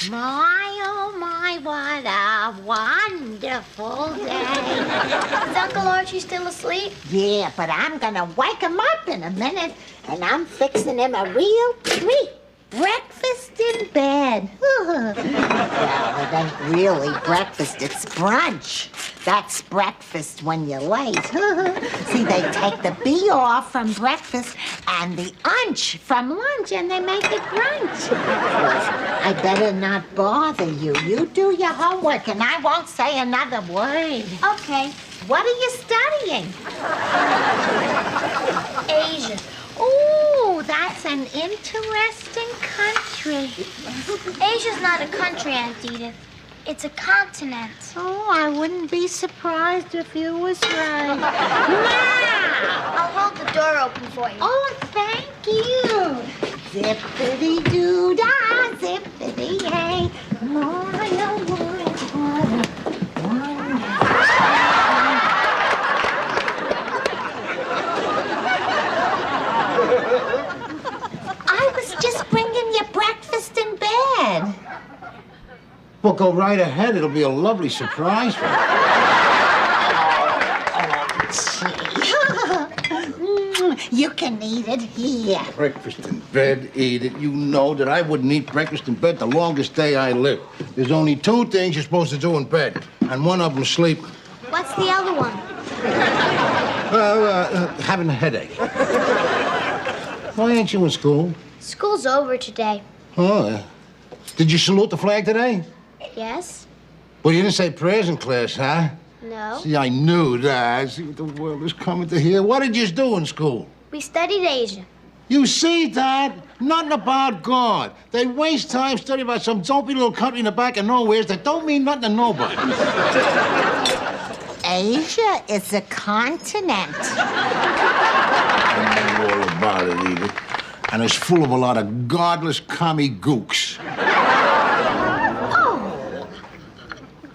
My, oh my, what a wonderful day. Is Uncle Archie still asleep? Yeah, but I'm gonna wake him up in a minute, and I'm fixing him a real treat. Breakfast in bed. Well, it ain't really breakfast, it's brunch. That's breakfast when you're late. See, they take the B off from breakfast and the unch from lunch, and they make it brunch. I better not bother you. You do your homework, and I won't say another word. Okay. What are you studying? Asia. Ooh, that's an interesting country. Asia's not a country, Aunt Edith. It's a continent. Oh, I wouldn't be surprised if you was right. Wow! I'll hold the door open for you. Oh, thank you. Zippity-doo-dah, zippity-yay. My, oh, my, I was just bringing you breakfast in bed. Well, go right ahead. It'll be a lovely surprise for Oh, gee. You can eat it here. you. Breakfast in bed, eat it. You know that I wouldn't eat breakfast in bed the longest day I live. There's only two things you're supposed to do in bed, and one of them sleep. What's the other one? Having a headache. Why ain't you in school? School's over today. Oh, did you salute the flag today? Yes? Well, you didn't say prayers in class, huh? No. See, I knew that. See what the world is coming to here. What did you do in school? We studied Asia. You see, Dad? Nothing about God. They waste time studying about some dopey little country in the back of nowhere that don't mean nothing to nobody. Asia is a continent. I know all about it, Edith. And it's full of a lot of godless commie gooks.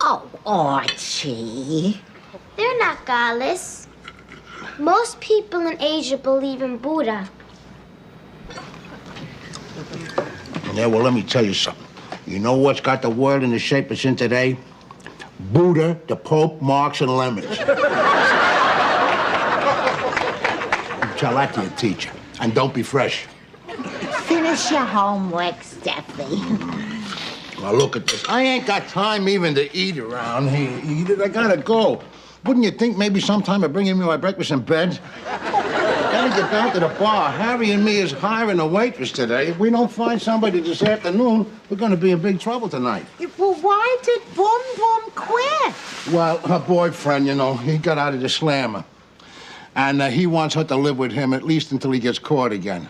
Oh, Archie. They're not godless. Most people in Asia believe in Buddha. Yeah, well, let me tell you something. You know what's got the world in the shape it's in today? Buddha, the Pope, Marx, and Lemons. Tell that to your teacher. And don't be fresh. Finish your homework, Steffi. Now, look at this. I ain't got time even to eat around here, Edith. I gotta go. Wouldn't you think maybe sometime of bringing me my breakfast in bed? Gotta get down to the bar. Harry and me is hiring a waitress today. If we don't find somebody this afternoon, we're gonna be in big trouble tonight. Well, why did Boom Boom quit? Well, her boyfriend, you know, he got out of the slammer. And he wants her to live with him at least until he gets caught again.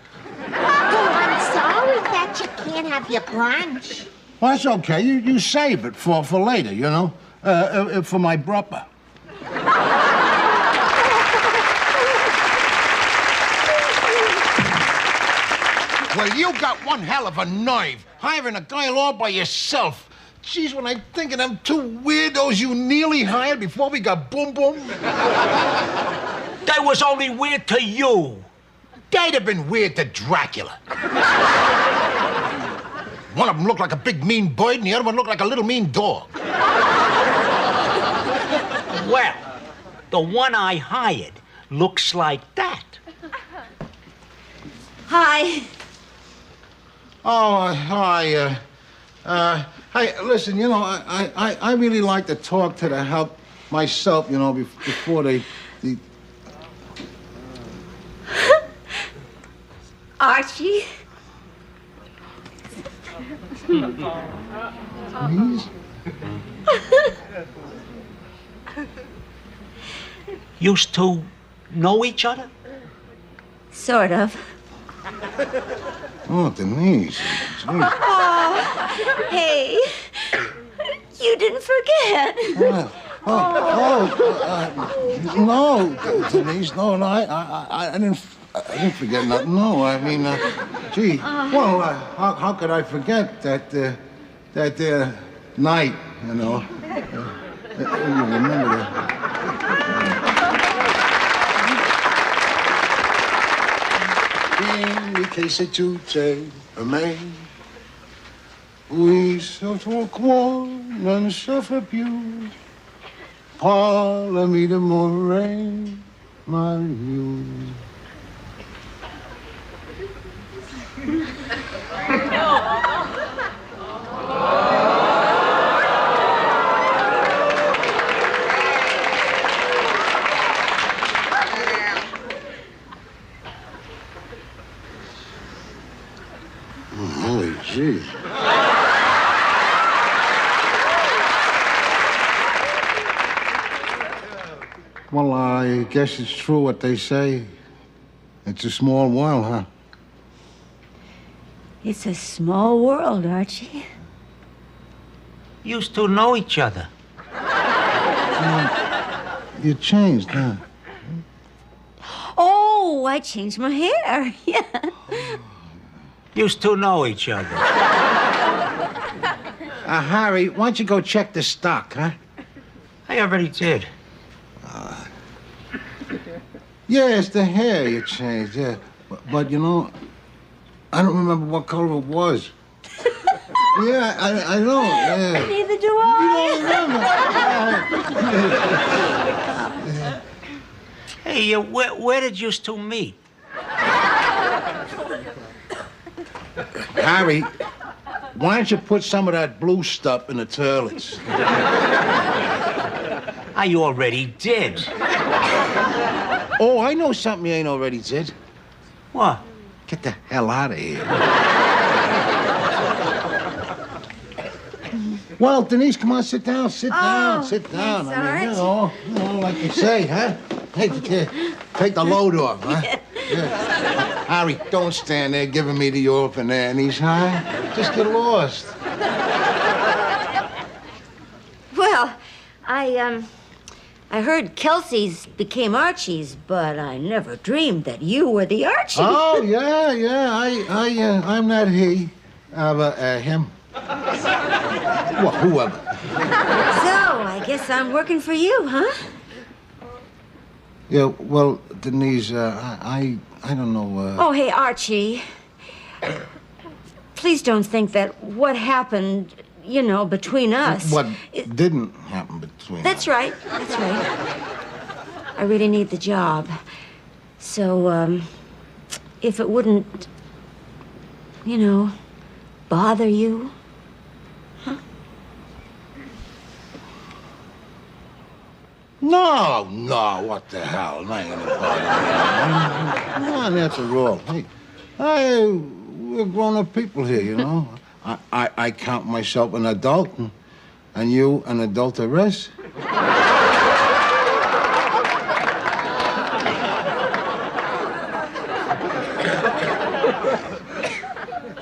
Oh, I'm sorry that you can't have your brunch. Well, that's okay. You save it for later, you know, for my brother. Well, you got one hell of a nerve, hiring a guy all by yourself. Geez, when I think of them two weirdos you nearly hired before we got Boom Boom. They was only weird to you. They'd have been weird to Dracula. One of them looked like a big mean bird, and the other one looked like a little mean dog. Well, the one I hired looks like that. Hi. Oh, hi. Hey, listen, you know, I really like to talk to the help myself, you know, before they... Archie? Please? Used to know each other? Sort of. Oh, Denise. Gee. Oh, hey. You didn't forget. No, Denise, no, I didn't forget nothing. No, I mean, gee, well, how could I forget that night, you know? You remember that? Che se tu sei per me, We suffer one and suffer few. Follow me to Moraine, my muse. Holy gee. Well, I guess it's true what they say. It's a small world, huh? It's a small world, Archie. Used to know each other. You changed, huh? Oh, I changed my hair. Yeah. Used to know each other. Harry, why don't you go check the stock, huh? I already did. Yeah, it's the hair you changed, yeah. But you know, I don't remember what color it was. Yeah, I don't, yeah. Neither do I. You don't remember? Hey, where did you two meet? Harry, why don't you put some of that blue stuff in the toilets? I already did. Oh, I know something you ain't already did. What? Get the hell out of here. Well, Denise, come on, sit down, sit down, sit down. thanks, I mean, Arch. you know, like you say, huh? Take the load off, huh? Yeah. Harry, don't stand there giving me the orphan Annies, huh? Just get lost. Well, I heard Kelsey's became Archie's, but I never dreamed that you were the Archie. Oh, yeah, I'm not he, him. Well, whoever. So, I guess I'm working for you, huh? Yeah, well, Denise, I don't know, Oh, hey, Archie. Please don't think that what happened, you know, between us... What didn't happen between That's us. right, that's right. I really need the job. So, if it wouldn't, you know, bother you... No, what the hell? I ain't gonna bother you. No, that's a rule. Hey, we're grown-up people here, you know. I count myself an adult, and you an adulteress.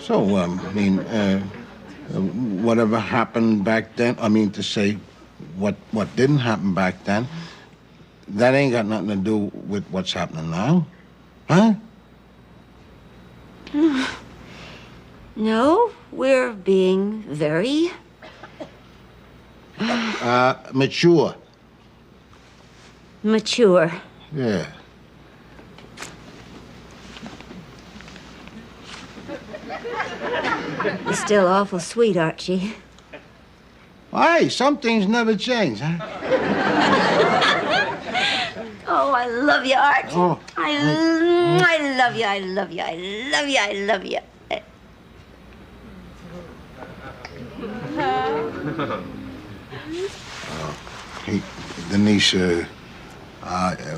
So, I mean, whatever happened back then, I mean to say, what didn't happen back then, that ain't got nothing to do with what's happening now. Huh? No, we're being very... Mature. mature. Yeah. You're still awful sweet, Archie. Hey, some things never change, huh? Oh, I love you, Archie. Oh. I love you, I love you, I love you, I love you. Hey, Denise,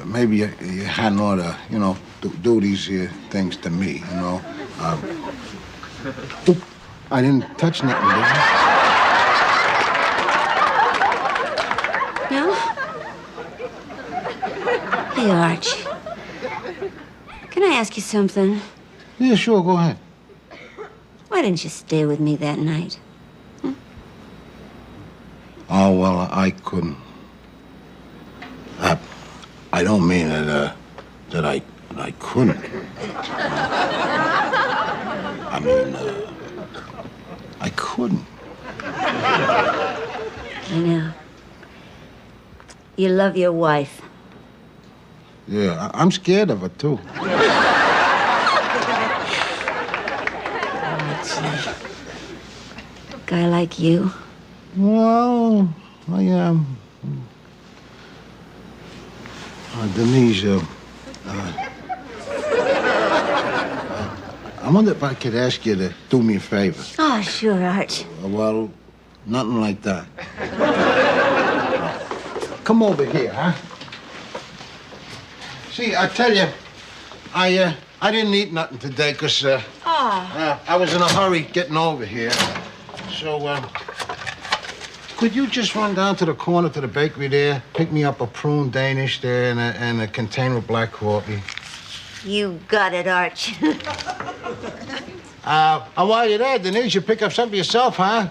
maybe you hadn't ought to, you know, do these things to me, you know. Oop, I didn't touch nothing, did I? No? Hey, Arch. Can I ask you something? Yeah, sure, go ahead. Why didn't you stay with me that night? Oh, well, I couldn't. I don't mean that I couldn't. I mean, I couldn't. I know. You love your wife. Yeah, I'm scared of her, too. guy like you? Well, I am. Denise, I wonder if I could ask you to do me a favor. Oh, sure, Arch. Well, nothing like that. Come over here, huh? See, I tell you, I didn't eat nothing today because I was in a hurry getting over here. So, could you just run down to the corner to the bakery there, pick me up a prune Danish there and a container of black coffee? You got it, Arch. While you're there, Denise, you pick up something yourself, huh?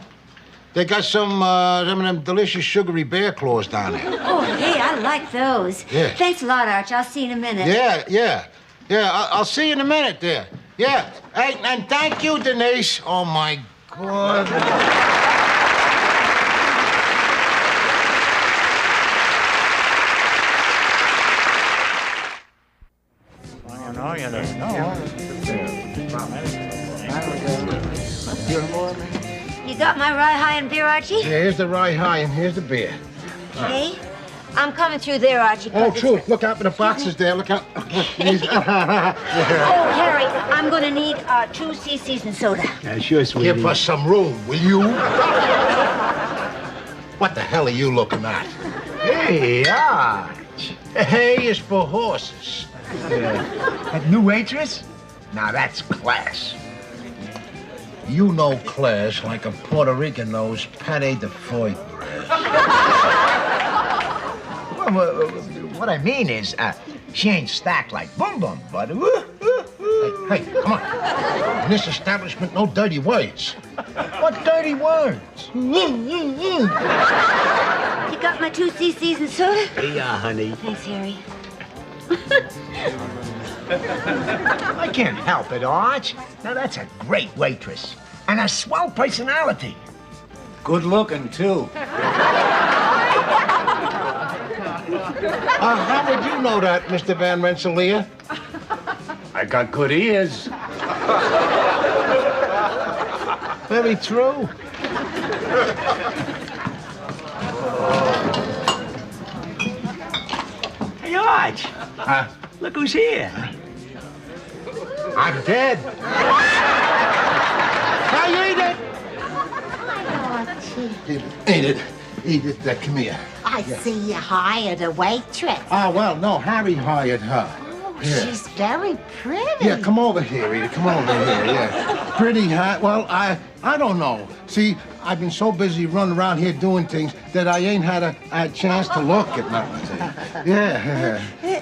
They got some of them delicious sugary bear claws down there. Oh, hey, I like those. Yeah. Thanks a lot, Arch. I'll see you in a minute. Yeah. I'll see you in a minute there. Yeah. Hey, and thank you, Denise. Oh, my God. You got my rye high and beer, Archie? Yeah, here's the rye high and here's the beer. Okay. I'm coming through there, Archie. Oh, true. Look out for the boxes there. Look out. Oh, Harry, I'm going to need 2 CC's and soda. Yeah, sure, sweetie. Give us some room, will you? What the hell are you looking at? Hey, Arch. Hay is for horses. That new waitress? Now that's class. You know class like a Puerto Rican knows pate de foie bread. Well, what I mean is, she ain't stacked like Boom Boom, but... Hey, come on. In this establishment, no dirty words. What dirty words? You got my 2 CC's and soda? Yeah, honey. Thanks, Harry. I can't help it, Arch. Now, that's a great waitress. And a swell personality. Good looking, too. How would you know that, Mr. Van Rensselaer? I got good ears. Very true. Hey, Arch. Look who's here. I'm dead. Hey, Edith! Edith, come here. I see you hired a waitress. Oh, well, no, Harry hired her. Oh, she's very pretty. Yeah, come over here, Edith. Come over here, yeah. Pretty, huh? Well, I don't know. See, I've been so busy running around here doing things that I ain't had a chance to look at nothing. Yeah.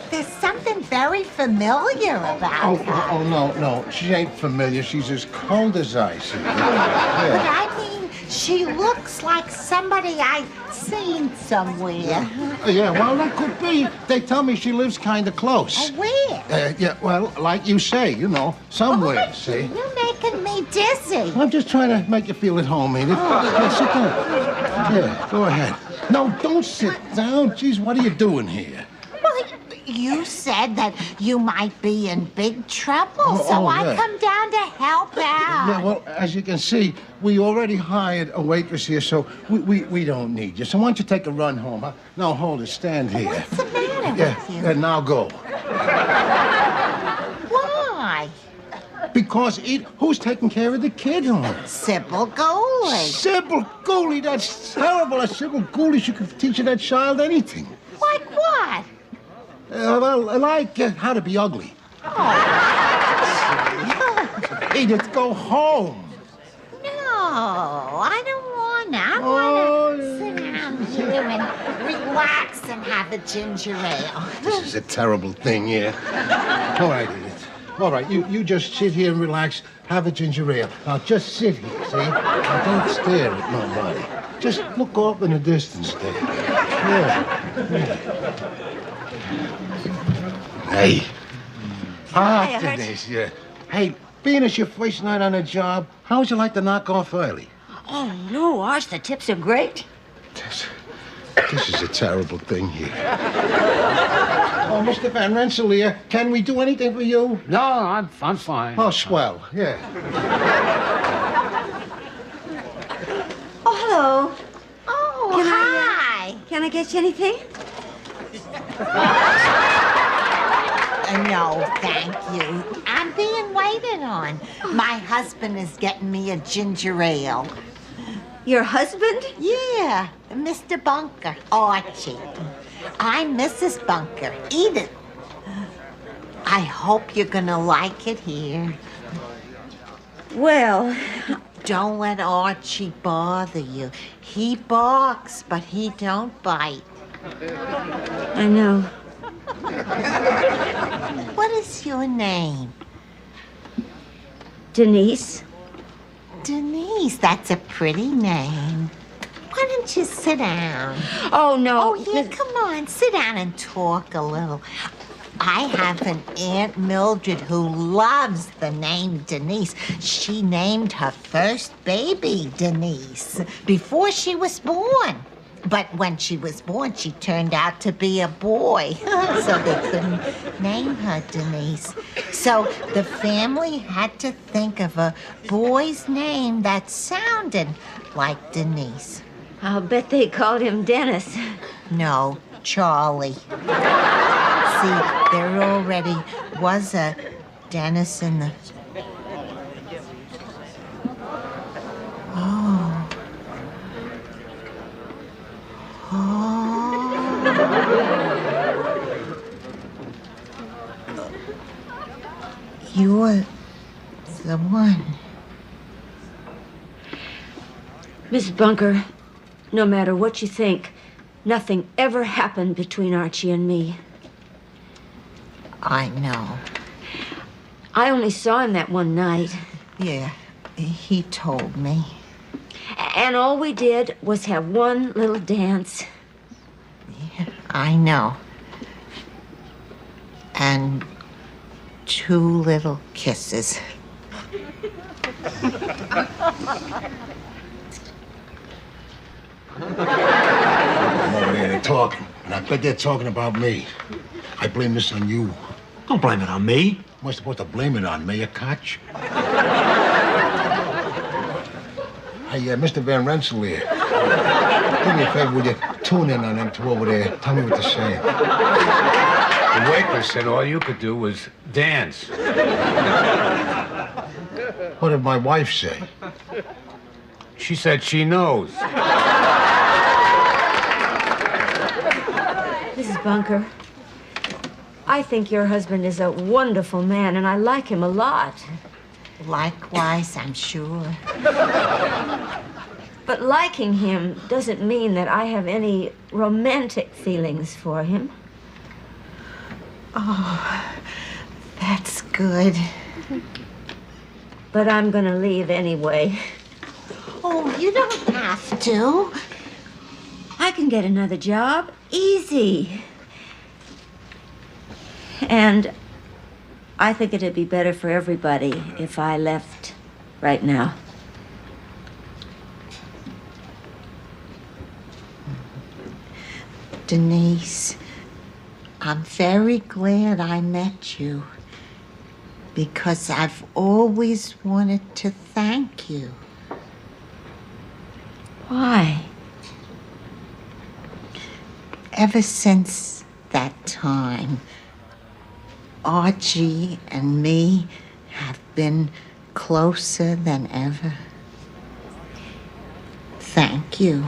There's something very familiar about her. Oh, no. She ain't familiar. She's as cold as ice. But Yeah. I mean, she looks like somebody I've seen somewhere. Yeah, well, that could be. They tell me she lives kind of close. Where? Yeah, well, like you say, somewhere, see? You're making me dizzy. I'm just trying to make you feel at home, Edith. Yeah, sit down. Yeah, go ahead. No, don't sit down. Jeez, what are you doing here? Well, you said that you might be in big trouble, so I yeah. come down to help out. Yeah, well, as you can see, we already hired a waitress here, so we don't need you. So why don't you take a run home, huh? No, hold it. Stand here. What's the matter with you? Yeah, now go. Why? Because who's taking care of the kid, hon? Sybil Gooley. Sybil Gooley, that's terrible. A Sybil Gooley, she could teach that child anything. Like what? Like how to be ugly. Edith, go home. No, I don't want to. I want to sit down here and relax and have a ginger ale. This is a terrible thing, yeah. All right, Edith. All right, you just sit here and relax, have a ginger ale. Now, just sit here, see? Now, don't stare at nobody. Just look off in the distance there. Yeah. Hey. Hi, Arch. Denise, yeah. Hey, being it's your first night on the job, how would you like to knock off early? Oh, no, Arch, the tips are great. This is a terrible thing here. Oh, Mr. Van Rensselaer, can we do anything for you? No, I'm fine. Oh, swell, yeah. Hello. Oh, Can hi. Can I get you anything? No, thank you. I'm being waited on. My husband is getting me a ginger ale. Your husband? Yeah, Mr. Bunker, Archie. I'm Mrs. Bunker, Edith. I hope you're gonna like it here. Well, Don't let Archie bother you. He barks, but he don't bite. I know. What is your name? Denise? Denise, that's a pretty name. Why don't you sit down? Oh, no. Oh, yeah, come on, sit down and talk a little. I have an Aunt Mildred who loves the name Denise. She named her first baby Denise before she was born. But when she was born, she turned out to be a boy, so they couldn't name her Denise. So the family had to think of a boy's name that sounded like Denise. I'll bet they called him Dennis. No, Charlie. See, there already was a Dennis in the... Oh. You're the one. Miss Bunker, no matter what you think, nothing ever happened between Archie and me. I know. I only saw him that one night. Yeah, he told me. And all we did was have one little dance. Yeah, I know. And 2 little kisses. I'm over there, they're talking. And I bet they're talking about me. I blame this on you. Don't blame it on me. Am I supposed to blame it on Mayor Koch? Hey, Mr. Van Rensselaer here. Do me a favor, will you tune in on them 2 over there? Tell me what they're saying. The waitress said all you could do was dance. What did my wife say? She said she knows. Mrs. Bunker, I think your husband is a wonderful man, and I like him a lot. Likewise, I'm sure. But liking him doesn't mean that I have any romantic feelings for him. Oh, that's good. But I'm gonna leave anyway. Oh, you don't have to. I can get another job. Easy. And I think it'd be better for everybody if I left right now. Denise, I'm very glad I met you because I've always wanted to thank you. Why? Ever since that time, Archie and me have been closer than ever. Thank you.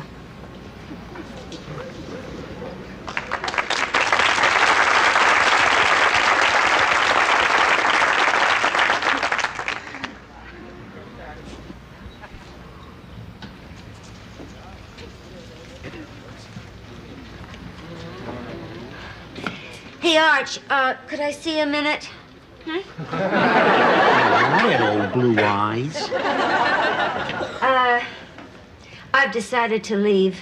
Hey, Arch, could I see a minute? Quiet, old blue eyes. I've decided to leave.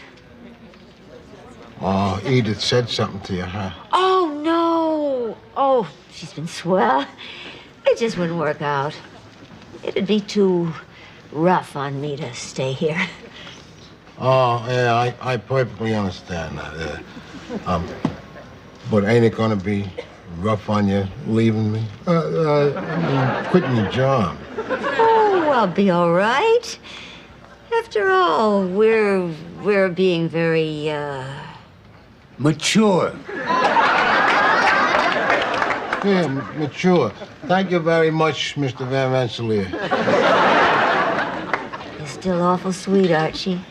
Oh, Edith said something to you, huh? Oh, no. Oh, she's been swell. It just wouldn't work out. It'd be too rough on me to stay here. Oh, yeah, I perfectly understand that. But ain't it gonna be rough on you leaving me? I mean, quitting your job. Oh, I'll be all right. After all, we're being very, Mature. Yeah, mature. Thank you very much, Mr. Van Rensselaer. You're still awful sweet, Archie.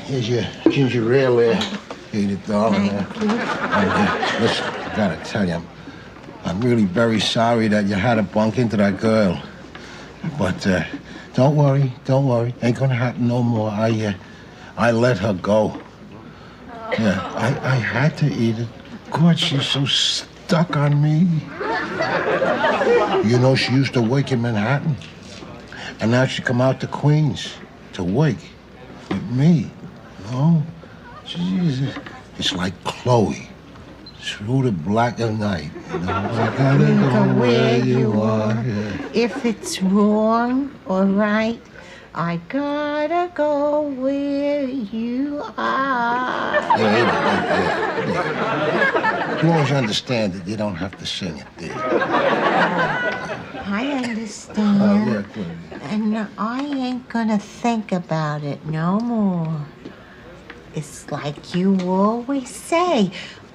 Here's your ginger ale there, Edith, darling. Listen, I gotta tell you, I'm really very sorry that you had to bunk into that girl. But don't worry. Ain't gonna happen no more. I let her go. Yeah, I had to, Edith. God, she's so stuck on me. You know, she used to work in Manhattan. And now she come out to Queens to work with me. No, Jesus, it's like Chloe, through the black of night. You know, I gotta go where you are. Yeah. If it's wrong or right, I gotta go where you are. Yeah. As long as you understand it, you don't have to sing it, dear. I understand. Yeah, good. And I ain't gonna think about it no more. It's like you always say,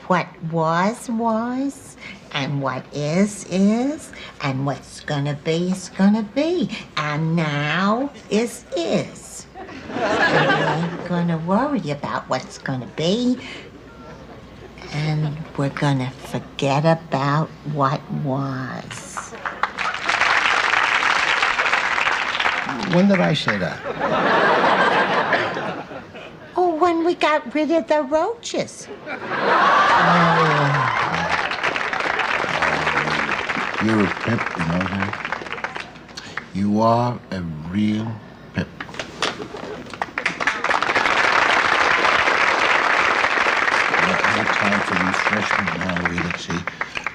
what was, and what is, and what's gonna be is gonna be, and now is. And we ain't gonna worry about what's gonna be, and we're gonna forget about what was. When did I say that? Oh, when we got rid of the roaches. You're a pip, you know that? You are a real pip. No time for refreshment now, Edith. See,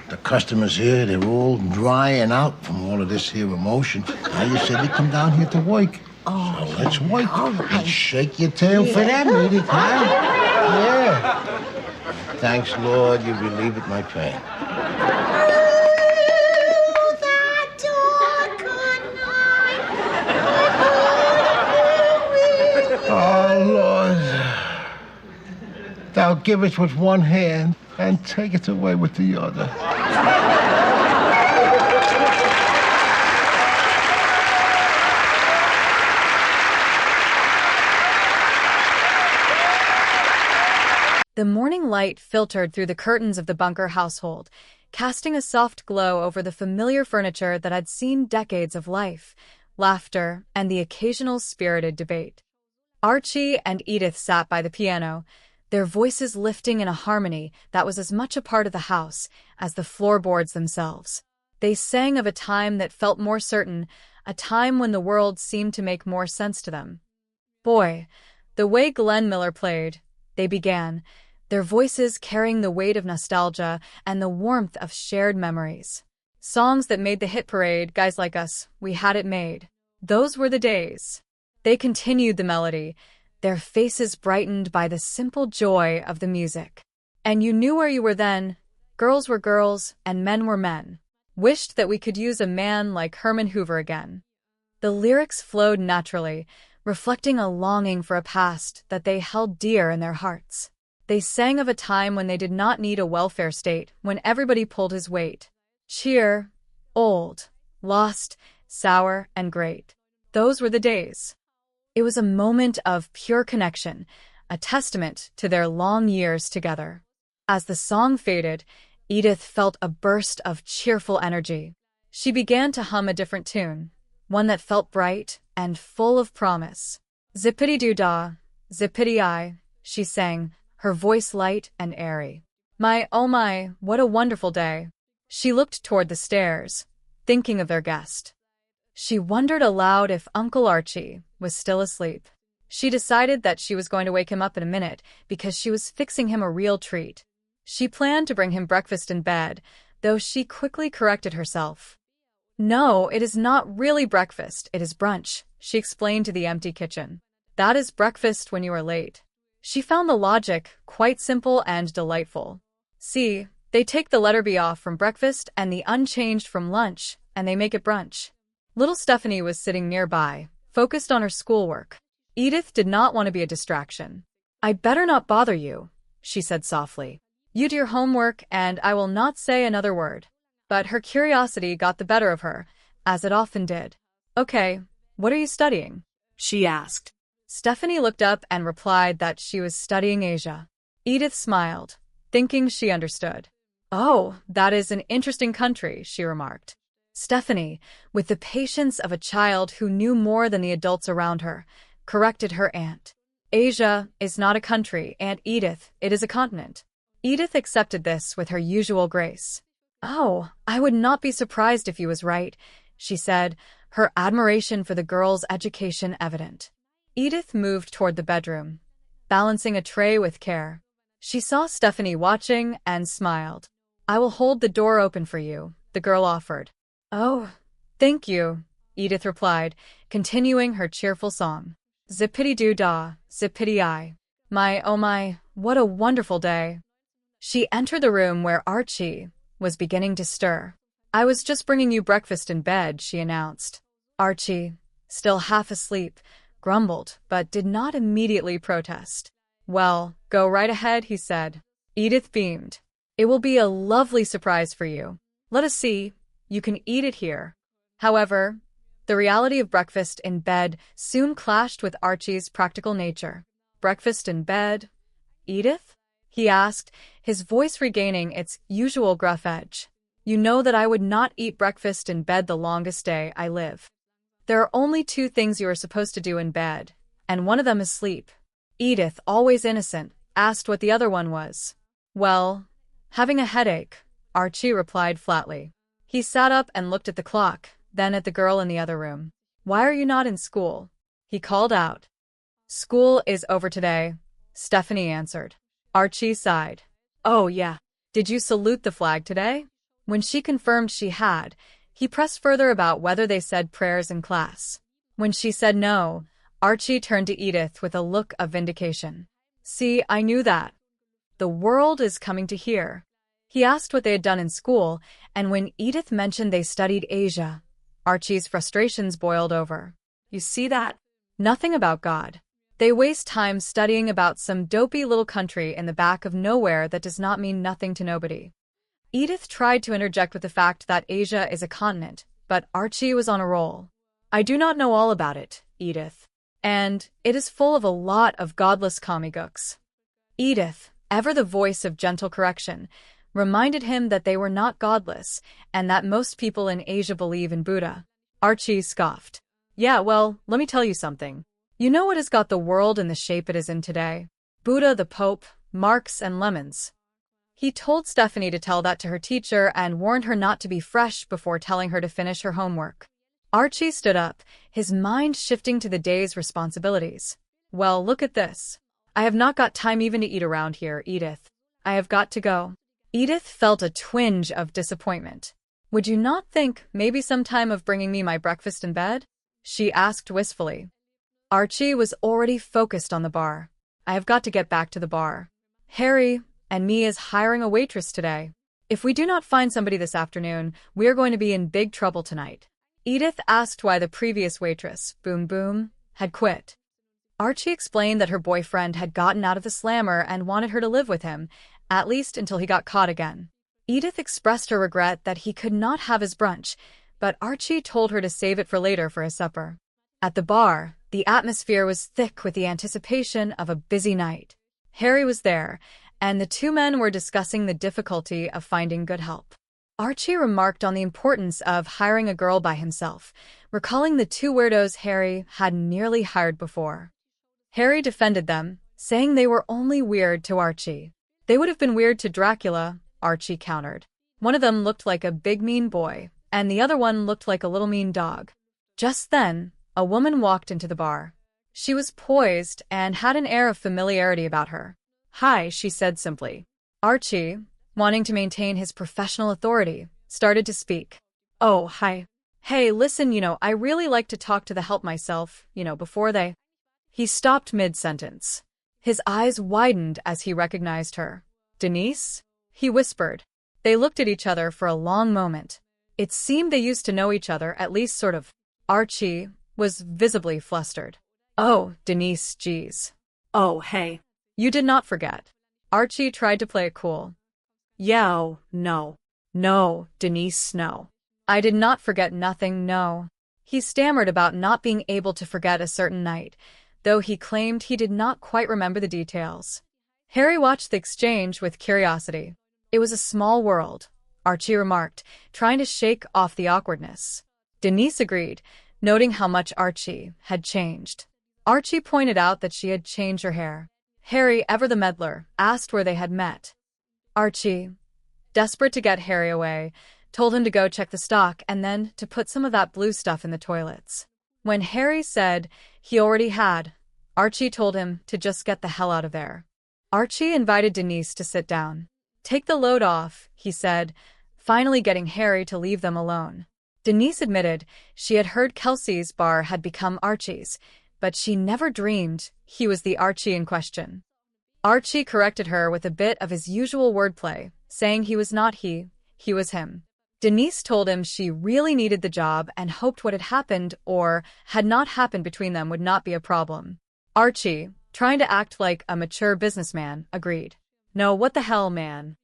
the customers here, they're all drying out from all of this here emotion. Now you said you come down here to work. Oh, so let's work. all right. Let's shake your tail for them, Edith, huh? Yeah. Thanks, Lord, you relieved my pain. Oh, Lord. Thou givest with one hand and takest away with the other. The morning light filtered through the curtains of the Bunker household, casting a soft glow over the familiar furniture that had seen decades of life, laughter, and the occasional spirited debate. Archie and Edith sat by the piano, their voices lifting in a harmony that was as much a part of the house as the floorboards themselves. They sang of a time that felt more certain, a time when the world seemed to make more sense to them. Boy, the way Glenn Miller played, they began, their voices carrying the weight of nostalgia and the warmth of shared memories. Songs that made the hit parade, Guys Like Us, We Had It Made. Those were the days. They continued the melody, their faces brightened by the simple joy of the music. And you knew where you were then. Girls were girls, and men were men. Wished that we could use a man like Herman Hoover again. The lyrics flowed naturally, reflecting a longing for a past that they held dear in their hearts. They sang of a time when they did not need a welfare state, when everybody pulled his weight. Cheer, old, lost, sour, and great. Those were the days. It was a moment of pure connection, a testament to their long years together. As the song faded, Edith felt a burst of cheerful energy. She began to hum a different tune, one that felt bright and full of promise. Zippity-doo-dah, zippity-I, she sang, her voice light and airy. My, oh my, what a wonderful day. She looked toward the stairs, thinking of their guest. She wondered aloud if Uncle Archie was still asleep. She decided that she was going to wake him up in a minute because she was fixing him a real treat. She planned to bring him breakfast in bed, though she quickly corrected herself. No, it is not really breakfast, it is brunch, she explained to the empty kitchen. That is breakfast when you are late. She found the logic quite simple and delightful. See, they take the letter B off from breakfast and the unchanged from lunch, and they make it brunch. Little Stephanie was sitting nearby, focused on her schoolwork. Edith did not want to be a distraction. "I'd better not bother you," she said softly. "You do your homework, and I will not say another word." But her curiosity got the better of her, as it often did. "Okay, what are you studying?" she asked. Stephanie looked up and replied that she was studying Asia. Edith smiled, thinking she understood. "Oh, that is an interesting country," she remarked. Stephanie, with the patience of a child who knew more than the adults around her, corrected her aunt. "Asia is not a country, Aunt Edith, it is a continent." Edith accepted this with her usual grace. "Oh, I would not be surprised if you was right," she said, her admiration for the girl's education evident. Edith moved toward the bedroom, balancing a tray with care. She saw Stephanie watching and smiled. "I will hold the door open for you," the girl offered. "Oh, thank you," Edith replied, continuing her cheerful song. Zippity-doo-dah, zippity-I. My, oh my, what a wonderful day. She entered the room where Archie was beginning to stir. "I was just bringing you breakfast in bed," she announced. Archie, still half asleep, grumbled, but did not immediately protest. "Well, go right ahead," he said. Edith beamed. "It will be a lovely surprise for you. Let us see. You can eat it here." However, the reality of breakfast in bed soon clashed with Archie's practical nature. "Breakfast in bed? Edith?" he asked, his voice regaining its usual gruff edge. "You know that I would not eat breakfast in bed the longest day I live. There are only two things you are supposed to do in bed, and one of them is sleep." Edith, always innocent, asked what the other one was. "Well, having a headache," Archie replied flatly. He sat up and looked at the clock, then at the girl in the other room. "Why are you not in school?" he called out. "School is over today," Stephanie answered. Archie sighed. "Oh, yeah. Did you salute the flag today?" When she confirmed she had, he pressed further about whether they said prayers in class. When she said no, Archie turned to Edith with a look of vindication. "See, I knew that. The world is coming to hear." He asked what they had done in school, and when Edith mentioned they studied Asia, Archie's frustrations boiled over. "You see that? Nothing about God. They waste time studying about some dopey little country in the back of nowhere that does not mean nothing to nobody." Edith tried to interject with the fact that Asia is a continent, but Archie was on a roll. "I do not know all about it, Edith. And it is full of a lot of godless gobbledygooks." Edith, ever the voice of gentle correction, reminded him that they were not godless, and that most people in Asia believe in Buddha. Archie scoffed. "Yeah, well, let me tell you something. You know what has got the world in the shape it is in today? Buddha, the Pope, Marx, and lemons." He told Stephanie to tell that to her teacher and warned her not to be fresh before telling her to finish her homework. Archie stood up, his mind shifting to the day's responsibilities. "Well, look at this. I have not got time even to eat around here, Edith. I have got to go." Edith felt a twinge of disappointment. "Would you not think maybe some time of bringing me my breakfast in bed?" she asked wistfully. Archie was already focused on the bar. "I have got to get back to the bar. Harry and me is hiring a waitress today. If we do not find somebody this afternoon, we are going to be in big trouble tonight." Edith asked why the previous waitress, Boom Boom, had quit. Archie explained that her boyfriend had gotten out of the slammer and wanted her to live with him, at least until he got caught again. Edith expressed her regret that he could not have his brunch, but Archie told her to save it for later for his supper. At the bar, the atmosphere was thick with the anticipation of a busy night. Harry was there, and the two men were discussing the difficulty of finding good help. Archie remarked on the importance of hiring a girl by himself, recalling the two weirdos Harry had nearly hired before. Harry defended them, saying they were only weird to Archie. "They would have been weird to Dracula," Archie countered. "One of them looked like a big mean boy, and the other one looked like a little mean dog." Just then, a woman walked into the bar. She was poised and had an air of familiarity about her. "Hi," she said simply. Archie, wanting to maintain his professional authority, started to speak. "Oh, hi. Hey, listen, I really like to talk to the help myself, before they. He stopped mid-sentence. His eyes widened as he recognized her. Denise? He whispered. They looked at each other for a long moment. It seemed they used to know each other, at least sort of. Archie was visibly flustered. Oh, Denise, geez. Oh, hey. You did not forget. Archie tried to play it cool. Yeah, oh, no. No, Denise, no. I did not forget nothing, no. He stammered about not being able to forget a certain night, though he claimed he did not quite remember the details. Harry watched the exchange with curiosity. It was a small world, Archie remarked, trying to shake off the awkwardness. Denise agreed, noting how much Archie had changed. Archie pointed out that she had changed her hair. Harry, ever the meddler, asked where they had met. Archie, desperate to get Harry away, told him to go check the stock and then to put some of that blue stuff in the toilets. When Harry said he already had, Archie told him to just get the hell out of there. Archie invited Denise to sit down. Take the load off, he said, finally getting Harry to leave them alone. Denise admitted she had heard Kelsey's bar had become Archie's, but she never dreamed he was the Archie in question. Archie corrected her with a bit of his usual wordplay, saying he was not he was him. Denise told him she really needed the job and hoped what had happened or had not happened between them would not be a problem. Archie, trying to act like a mature businessman, agreed. No, what the hell, man?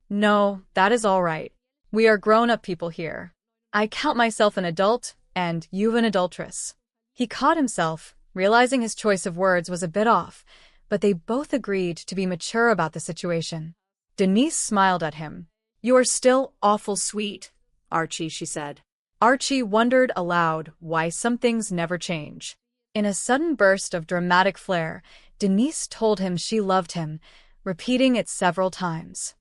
No, that is all right. We are grown-up people here. I count myself an adult, and you an adulteress. He caught himself, realizing his choice of words was a bit off, but they both agreed to be mature about the situation. Denise smiled at him. You are still awful sweet, Archie, she said. Archie wondered aloud why some things never change. In a sudden burst of dramatic flair, Denise told him she loved him, repeating it several times.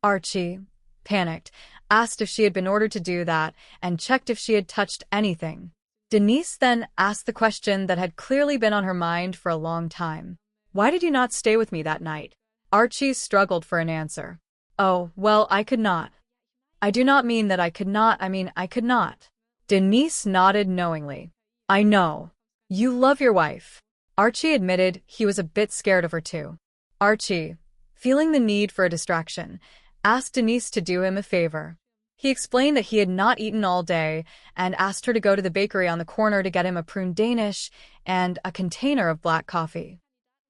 Archie, panicked, asked if she had been ordered to do that and checked if she had touched anything. Denise then asked the question that had clearly been on her mind for a long time. Why did you not stay with me that night? Archie struggled for an answer. Oh, well, I could not. I do not mean that I could not, I could not. Denise nodded knowingly. I know. You love your wife. Archie admitted he was a bit scared of her too. Archie, feeling the need for a distraction, asked Denise to do him a favor. He explained that he had not eaten all day and asked her to go to the bakery on the corner to get him a prune Danish and a container of black coffee.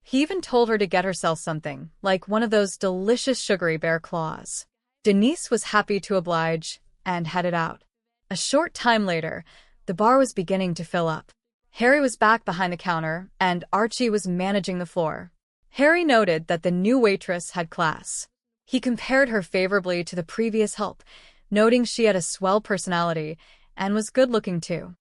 He even told her to get herself something, like one of those delicious sugary bear claws. Denise was happy to oblige and headed out. A short time later, the bar was beginning to fill up. Harry was back behind the counter, and Archie was managing the floor. Harry noted that the new waitress had class. He compared her favorably to the previous help, noting she had a swell personality and was good-looking too.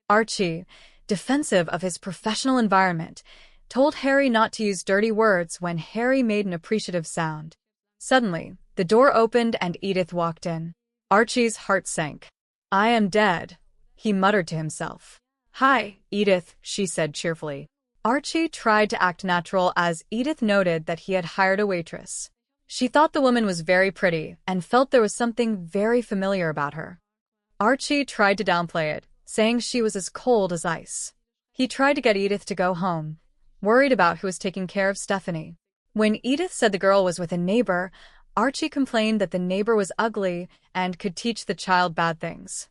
Archie, defensive of his professional environment, told Harry not to use dirty words when Harry made an appreciative sound. Suddenly, the door opened and Edith walked in. Archie's heart sank. I am dead, he muttered to himself. Hi, Edith, she said cheerfully. Archie tried to act natural as Edith noted that he had hired a waitress. She thought the woman was very pretty and felt there was something very familiar about her. Archie tried to downplay it, saying she was as cold as ice. He tried to get Edith to go home, worried about who was taking care of Stephanie. When Edith said the girl was with a neighbor, Archie complained that the neighbor was ugly and could teach the child bad things.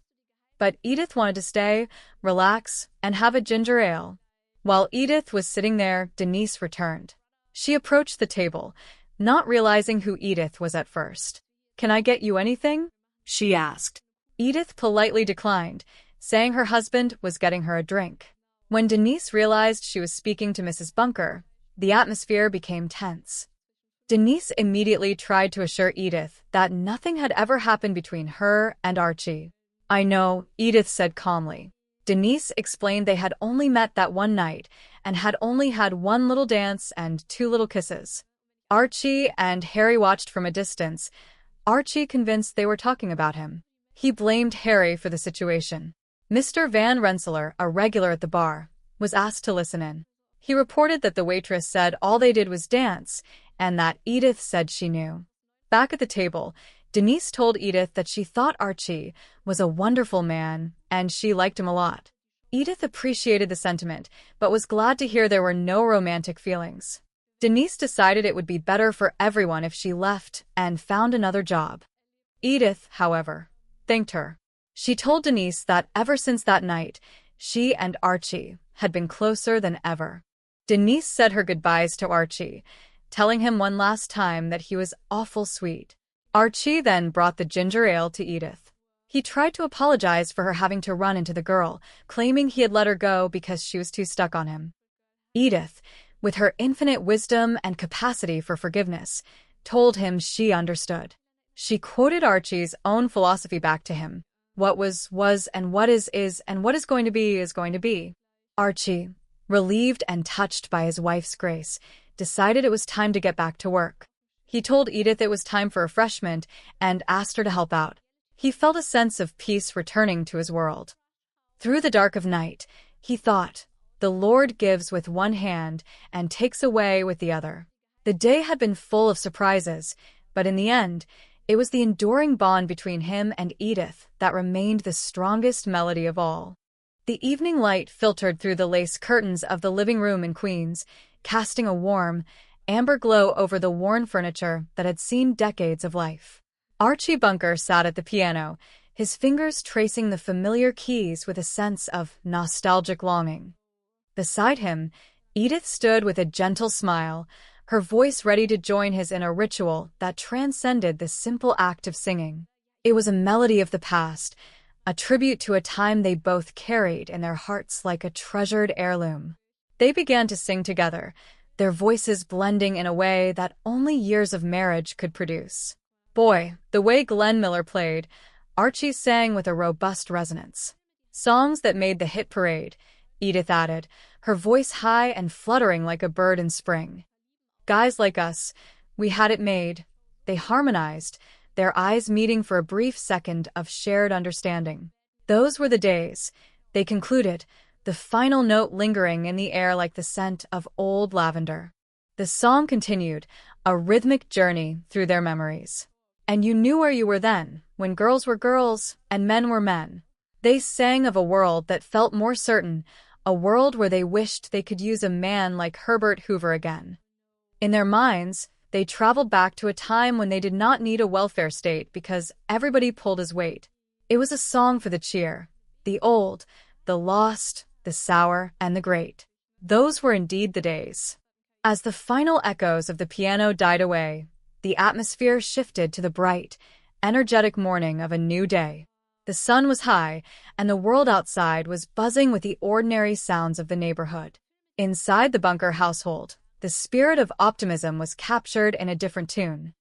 But Edith wanted to stay, relax, and have a ginger ale. While Edith was sitting there, Denise returned. She approached the table, not realizing who Edith was at first. Can I get you anything? She asked. Edith politely declined, saying her husband was getting her a drink. When Denise realized she was speaking to Mrs. Bunker, the atmosphere became tense. Denise immediately tried to assure Edith that nothing had ever happened between her and Archie. I know, Edith said calmly. Denise explained they had only met that one night and had only had one little dance and 2 little kisses. Archie and Harry watched from a distance, Archie convinced they were talking about him. He blamed Harry for the situation. Mr. Van Rensselaer, a regular at the bar, was asked to listen in. He reported that the waitress said all they did was dance, and that Edith said she knew. Back at the table, Denise told Edith that she thought Archie was a wonderful man and she liked him a lot. Edith appreciated the sentiment, but was glad to hear there were no romantic feelings. Denise decided it would be better for everyone if she left and found another job. Edith, however, thanked her. She told Denise that ever since that night, she and Archie had been closer than ever. Denise said her goodbyes to Archie, telling him one last time that he was awful sweet. Archie then brought the ginger ale to Edith. He tried to apologize for her having to run into the girl, claiming he had let her go because she was too stuck on him. Edith, with her infinite wisdom and capacity for forgiveness, told him she understood. She quoted Archie's own philosophy back to him. What was, and what is, and what is going to be is going to be. Archie, relieved and touched by his wife's grace, decided it was time to get back to work. He told Edith it was time for refreshment and asked her to help out. He felt a sense of peace returning to his world. Through the dark of night, he thought, "The Lord gives with one hand and takes away with the other." The day had been full of surprises, but in the end, it was the enduring bond between him and Edith that remained the strongest melody of all. The evening light filtered through the lace curtains of the living room in Queens, casting a warm, amber glow over the worn furniture that had seen decades of life. Archie Bunker sat at the piano, his fingers tracing the familiar keys with a sense of nostalgic longing. Beside him, Edith stood with a gentle smile, her voice ready to join his in a ritual that transcended the simple act of singing. It was a melody of the past, a tribute to a time they both carried in their hearts like a treasured heirloom. They began to sing together, their voices blending in a way that only years of marriage could produce. Boy, the way Glenn Miller played, Archie sang with a robust resonance. Songs that made the hit parade, Edith added, her voice high and fluttering like a bird in spring. Guys like us, we had it made. They harmonized, their eyes meeting for a brief second of shared understanding. Those were the days, they concluded, the final note lingering in the air like the scent of old lavender. The song continued, a rhythmic journey through their memories. And you knew where you were then, when girls were girls and men were men. They sang of a world that felt more certain, a world where they wished they could use a man like Herbert Hoover again. In their minds, they traveled back to a time when they did not need a welfare state because everybody pulled his weight. It was a song for the cheer, the old, the lost, the sour, and the great. Those were indeed the days. As the final echoes of the piano died away, the atmosphere shifted to the bright, energetic morning of a new day. The sun was high, and the world outside was buzzing with the ordinary sounds of the neighborhood. Inside the Bunker household, the spirit of optimism was captured in a different tune.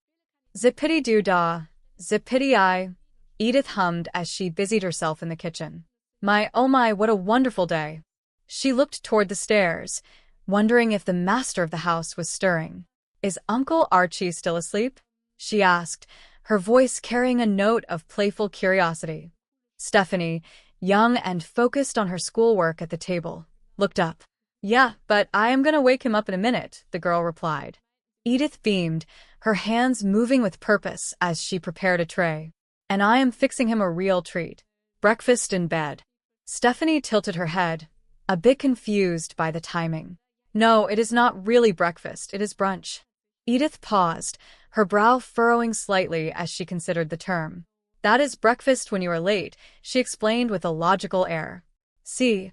Zippity-doo-dah, zippity-I, Edith hummed as she busied herself in the kitchen. My, oh my, what a wonderful day. She looked toward the stairs, wondering if the master of the house was stirring. Is Uncle Archie still asleep? She asked, her voice carrying a note of playful curiosity. Stephanie, young and focused on her schoolwork at the table, looked up. Yeah, but I am going to wake him up in a minute, the girl replied. Edith beamed, her hands moving with purpose as she prepared a tray. And I am fixing him a real treat. Breakfast in bed. Stephanie tilted her head, a bit confused by the timing. No, it is not really breakfast, it is brunch. Edith paused, her brow furrowing slightly as she considered the term. That is breakfast when you are late, she explained with a logical air. See,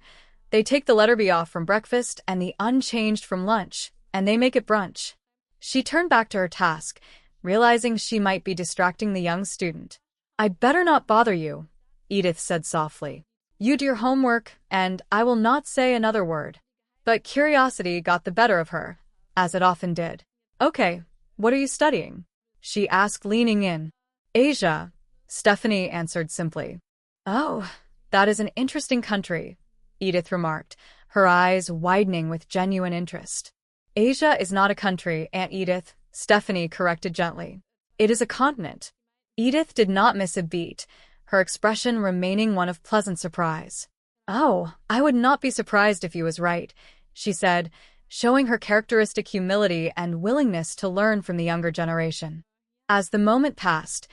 they take the letter B off from breakfast and the unchanged from lunch, and they make it brunch. She turned back to her task, realizing she might be distracting the young student. I better not bother you, Edith said softly. You do your homework, and I will not say another word. But curiosity got the better of her, as it often did. Okay, what are you studying? She asked, leaning in. Asia, Stephanie answered simply. Oh, that is an interesting country, Edith remarked, her eyes widening with genuine interest. Asia is not a country, Aunt Edith, Stephanie corrected gently. It is a continent. Edith did not miss a beat, her expression remaining one of pleasant surprise. Oh, I would not be surprised if you was right, she said, showing her characteristic humility and willingness to learn from the younger generation. As the moment passed,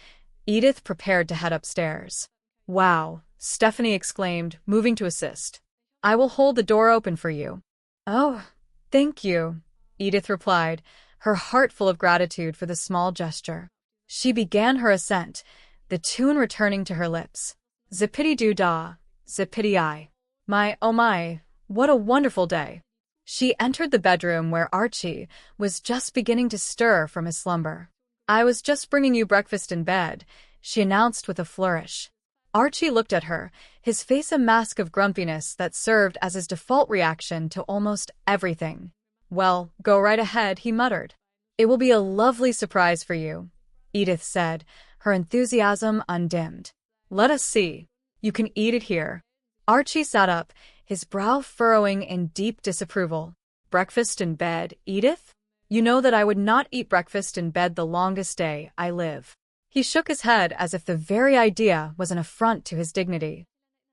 Edith prepared to head upstairs. Wow, Stephanie exclaimed, moving to assist. I will hold the door open for you. Oh, thank you, Edith replied, her heart full of gratitude for the small gesture. She began her ascent, the tune returning to her lips. Zippity-doo-dah, zippity-I. My, oh my, what a wonderful day. She entered the bedroom where Archie was just beginning to stir from his slumber. I was just bringing you breakfast in bed, she announced with a flourish. Archie looked at her, his face a mask of grumpiness that served as his default reaction to almost everything. Well, go right ahead, he muttered. It will be a lovely surprise for you, Edith said, her enthusiasm undimmed. Let us see. You can eat it here. Archie sat up, his brow furrowing in deep disapproval. Breakfast in bed, Edith? You know that I would not eat breakfast in bed the longest day I live. He shook his head as if the very idea was an affront to his dignity.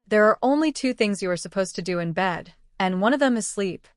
There are only two things you are supposed to do in bed, and one of them is sleep.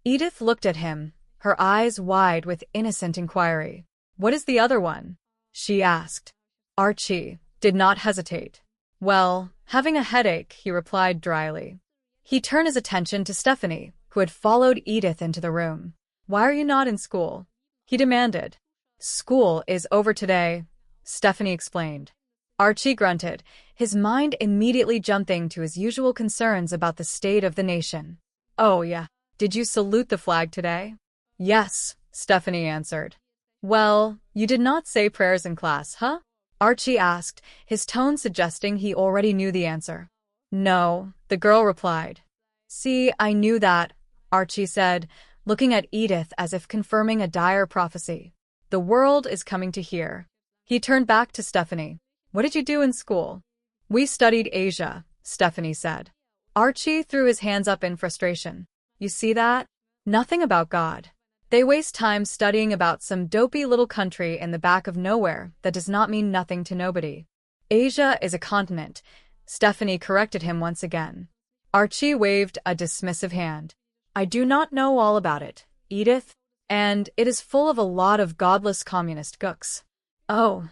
Edith looked at him, her eyes wide with innocent inquiry. What is the other one? She asked. Archie did not hesitate. Well, having a headache, he replied dryly. He turned his attention to Stephanie, who had followed Edith into the room. Why are you not in school? He demanded. School is over today, Stephanie explained. Archie grunted, his mind immediately jumping to his usual concerns about the state of the nation. Oh yeah, did you salute the flag today? Yes, Stephanie answered. Well, you did not say prayers in class, huh? Archie asked, his tone suggesting he already knew the answer. No, the girl replied. See, I knew that, Archie said, looking at Edith as if confirming a dire prophecy. The world is coming to hear. He turned back to Stephanie. What did you do in school? We studied Asia, Stephanie said. Archie threw his hands up in frustration. You see that? Nothing about God. They waste time studying about some dopey little country in the back of nowhere that does not mean nothing to nobody. Asia is a continent, Stephanie corrected him once again. Archie waved a dismissive hand. I do not know all about it, Edith, and it is full of a lot of godless communist gooks. Oh,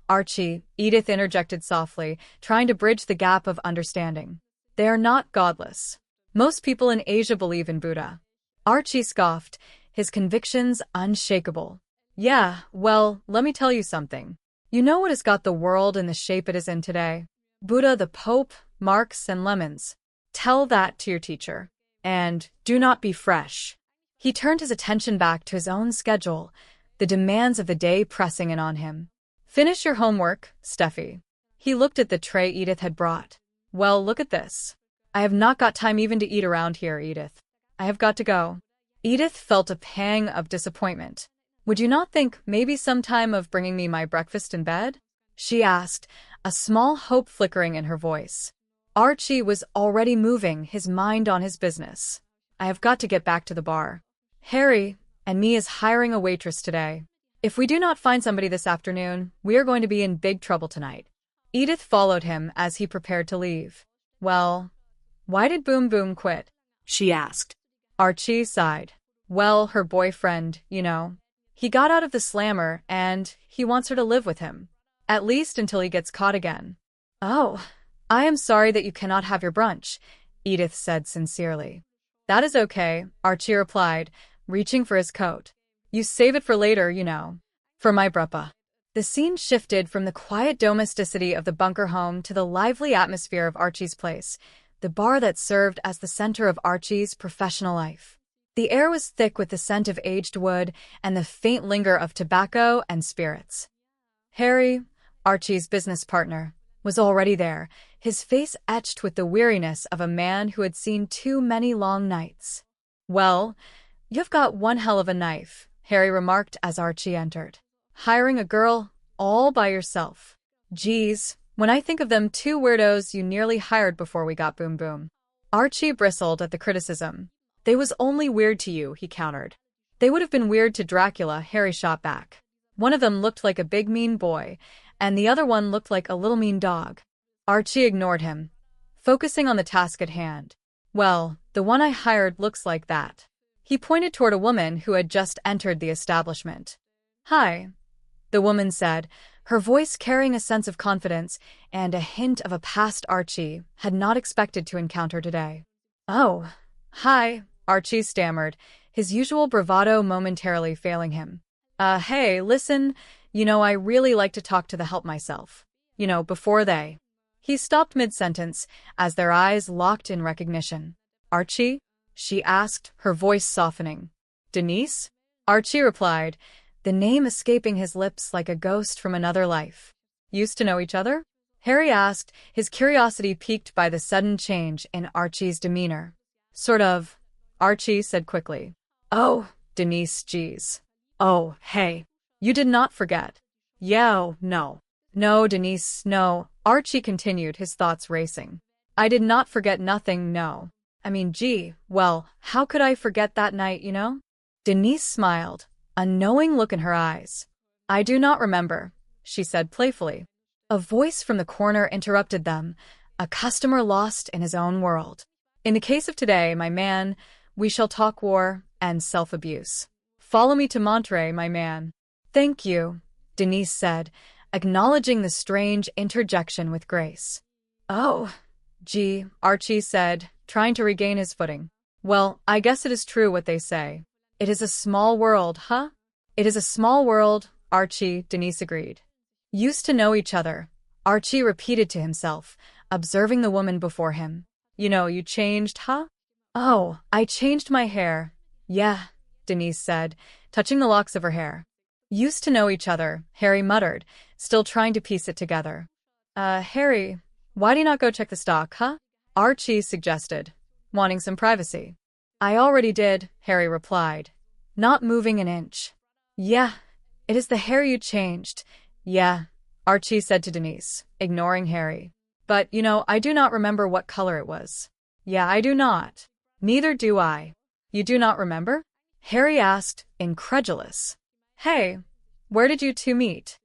Archie, Edith interjected softly, trying to bridge the gap of understanding. They are not godless. Most people in Asia believe in Buddha. Archie scoffed, his convictions unshakable. Yeah, well, let me tell you something. You know what has got the world in the shape it is in today? Buddha, the Pope, Marx, and lemons. Tell that to your teacher. And do not be fresh. He turned his attention back to his own schedule, the demands of the day pressing in on him. Finish your homework, Steffi. He looked at the tray Edith had brought. Well, look at this. I have not got time even to eat around here, Edith. I have got to go. Edith felt a pang of disappointment. Would you not think maybe some time of bringing me my breakfast in bed? She asked, a small hope flickering in her voice. Archie was already moving, his mind on his business. I have got to get back to the bar. Harry and me is hiring a waitress today. If we do not find somebody this afternoon, we are going to be in big trouble tonight. Edith followed him as he prepared to leave. Well, why did Boom Boom quit? She asked. Archie sighed. Well, her boyfriend, you know. He got out of the slammer and he wants her to live with him. At least until he gets caught again. Oh, I am sorry that you cannot have your brunch, Edith said sincerely. That is okay, Archie replied, reaching for his coat. You save it for later, you know. For my bruppa. The scene shifted from the quiet domesticity of the bunker home to the lively atmosphere of Archie's place, the bar that served as the center of Archie's professional life. The air was thick with the scent of aged wood and the faint linger of tobacco and spirits. Harry, Archie's business partner, was already there, his face etched with the weariness of a man who had seen too many long nights. Well, you've got one hell of a knife, Harry remarked as Archie entered. Hiring a girl all by yourself. Geez, when I think of them two weirdos you nearly hired before we got Boom Boom. Archie bristled at the criticism. They was only weird to you, he countered. They would have been weird to Dracula, Harry shot back. One of them looked like a big mean boy, and the other one looked like a little mean dog. Archie ignored him, focusing on the task at hand. Well, the one I hired looks like that. He pointed toward a woman who had just entered the establishment. Hi, the woman said, her voice carrying a sense of confidence and a hint of a past Archie had not expected to encounter today. "Oh, hi," Archie stammered, his usual bravado momentarily failing him. Hey, listen, I really like to talk to the help myself. Before they..." He stopped mid-sentence as their eyes locked in recognition. "Archie?" she asked, her voice softening. "Denise?" Archie replied, the name escaping his lips like a ghost from another life. "Used to know each other?" Harry asked, his curiosity piqued by the sudden change in Archie's demeanor. "Sort of," Archie said quickly. "Oh, Denise, geez. Oh, hey. You did not forget." "Yeah, no. No, Denise, no," Archie continued, his thoughts racing. "I did not forget nothing, no. I mean, gee, well, how could I forget that night, Denise smiled, a knowing look in her eyes. "I do not remember," she said playfully. A voice from the corner interrupted them, a customer lost in his own world. "In the case of today, my man, we shall talk war and self-abuse. Follow me to Monterey, my man." "Thank you," Denise said, acknowledging the strange interjection with grace. "Oh, gee," Archie said, trying to regain his footing. "Well, I guess it is true what they say. It is a small world, huh?" "It is a small world," Archie, Denise agreed. "Used to know each other," Archie repeated to himself, observing the woman before him. You changed, huh?" "Oh, I changed my hair. Yeah," Denise said, touching the locks of her hair. "Used to know each other," Harry muttered, still trying to piece it together. Harry, why do you not go check the stock, huh?" Archie suggested, wanting some privacy. "I already did," Harry replied, not moving an inch. "Yeah, it is the hair you changed. Yeah," Archie said to Denise, ignoring Harry. "But, I do not remember what color it was." "Yeah, I do not." "Neither do I." "You do not remember?" Harry asked, incredulous. "Hey, where did you two meet?"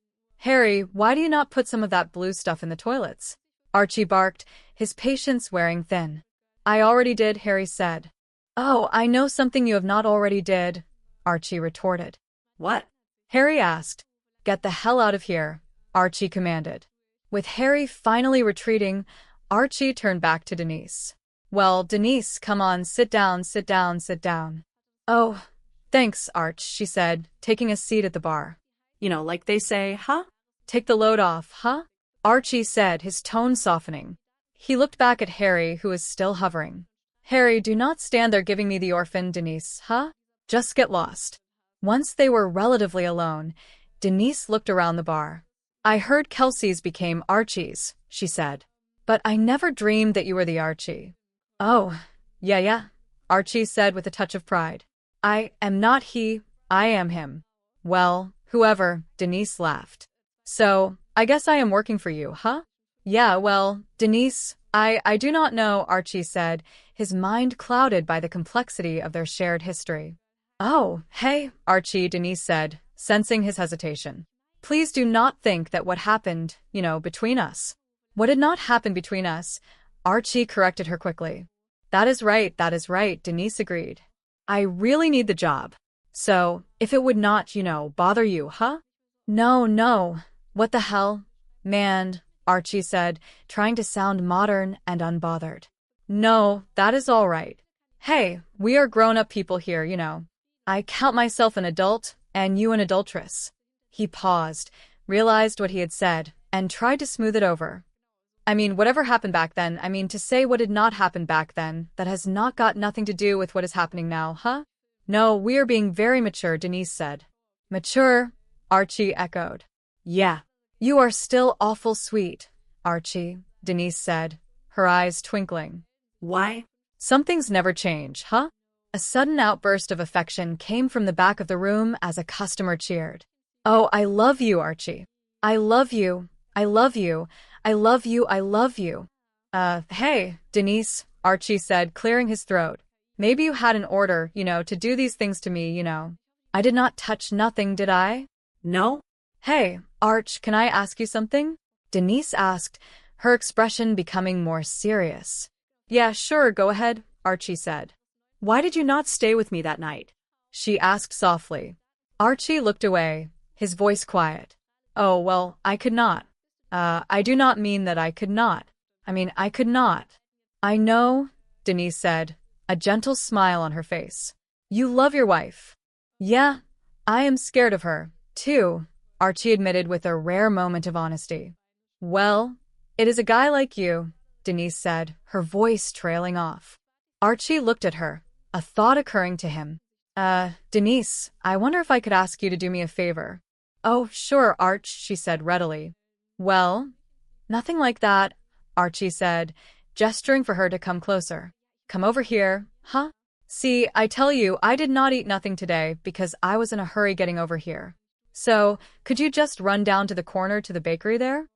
"Harry, why do you not put some of that blue stuff in the toilets?" Archie barked, his patience wearing thin. "I already did," Harry said. "Oh, I know something you have not already did," Archie retorted. What? Harry asked. "Get the hell out of here," Archie commanded. With Harry finally retreating, Archie turned back to Denise. "Well, Denise, come on, sit down, sit down, sit down." "Oh, thanks, Arch," she said, taking a seat at the bar. Like they say, huh? "Take the load off, huh?" Archie said, his tone softening. He looked back at Harry, who was still hovering. "Harry, do not stand there giving me the orphan, Denise, huh? Just get lost." Once they were relatively alone, Denise looked around the bar. "I heard Kelsey's became Archie's," she said. "But I never dreamed that you were the Archie." "Oh, yeah, Archie said with a touch of pride. "I am not he, I am him." "Well, whoever," Denise laughed. "So, I guess I am working for you, huh?" "Yeah, well, Denise, I do not know," Archie said, his mind clouded by the complexity of their shared history. "Oh, hey, Archie," Denise said, sensing his hesitation. "Please do not think that what happened, between us." "What did not happen between us?" Archie corrected her quickly. That is right, Denise agreed. "I really need the job. So, if it would not, bother you, huh?" No, what the hell? Man," Archie said, trying to sound modern and unbothered. "No, that is all right. Hey, we are grown-up people here, I count myself an adult, and you an adulteress." He paused, realized what he had said, and tried to smooth it over. "I mean, whatever happened back then, to say what did not happen back then, that has not got nothing to do with what is happening now, huh?" "No, we are being very mature," Denise said. "Mature?" Archie echoed. "Yeah. You are still awful sweet, Archie," Denise said, her eyes twinkling. Why? "Some things never change, huh?" A sudden outburst of affection came from the back of the room as a customer cheered. "Oh, I love you, Archie. I love you. I love you. I love you. I love you." Hey, Denise," Archie said, clearing his throat. "Maybe you had an order, to do these things to me, I did not touch nothing, did I?" No? "Hey, Arch, can I ask you something?" Denise asked, her expression becoming more serious. "Yeah, sure, go ahead," Archie said. Why did you not stay with me that night? She asked softly. Archie looked away, his voice quiet. Oh, well, I could not. I do not mean that I could not. I could not. I know, Denise said, a gentle smile on her face. You love your wife. Yeah, I am scared of her, too, Archie admitted with a rare moment of honesty. Well, it is a guy like you, Denise said, her voice trailing off. Archie looked at her, a thought occurring to him. Denise, I wonder if I could ask you to do me a favor. Oh, sure, Arch, she said readily. Well, nothing like that, Archie said, gesturing for her to come closer. Come over here, huh? See, I tell you, I did not eat nothing today because I was in a hurry getting over here. So, could you just run down to the corner to the bakery there?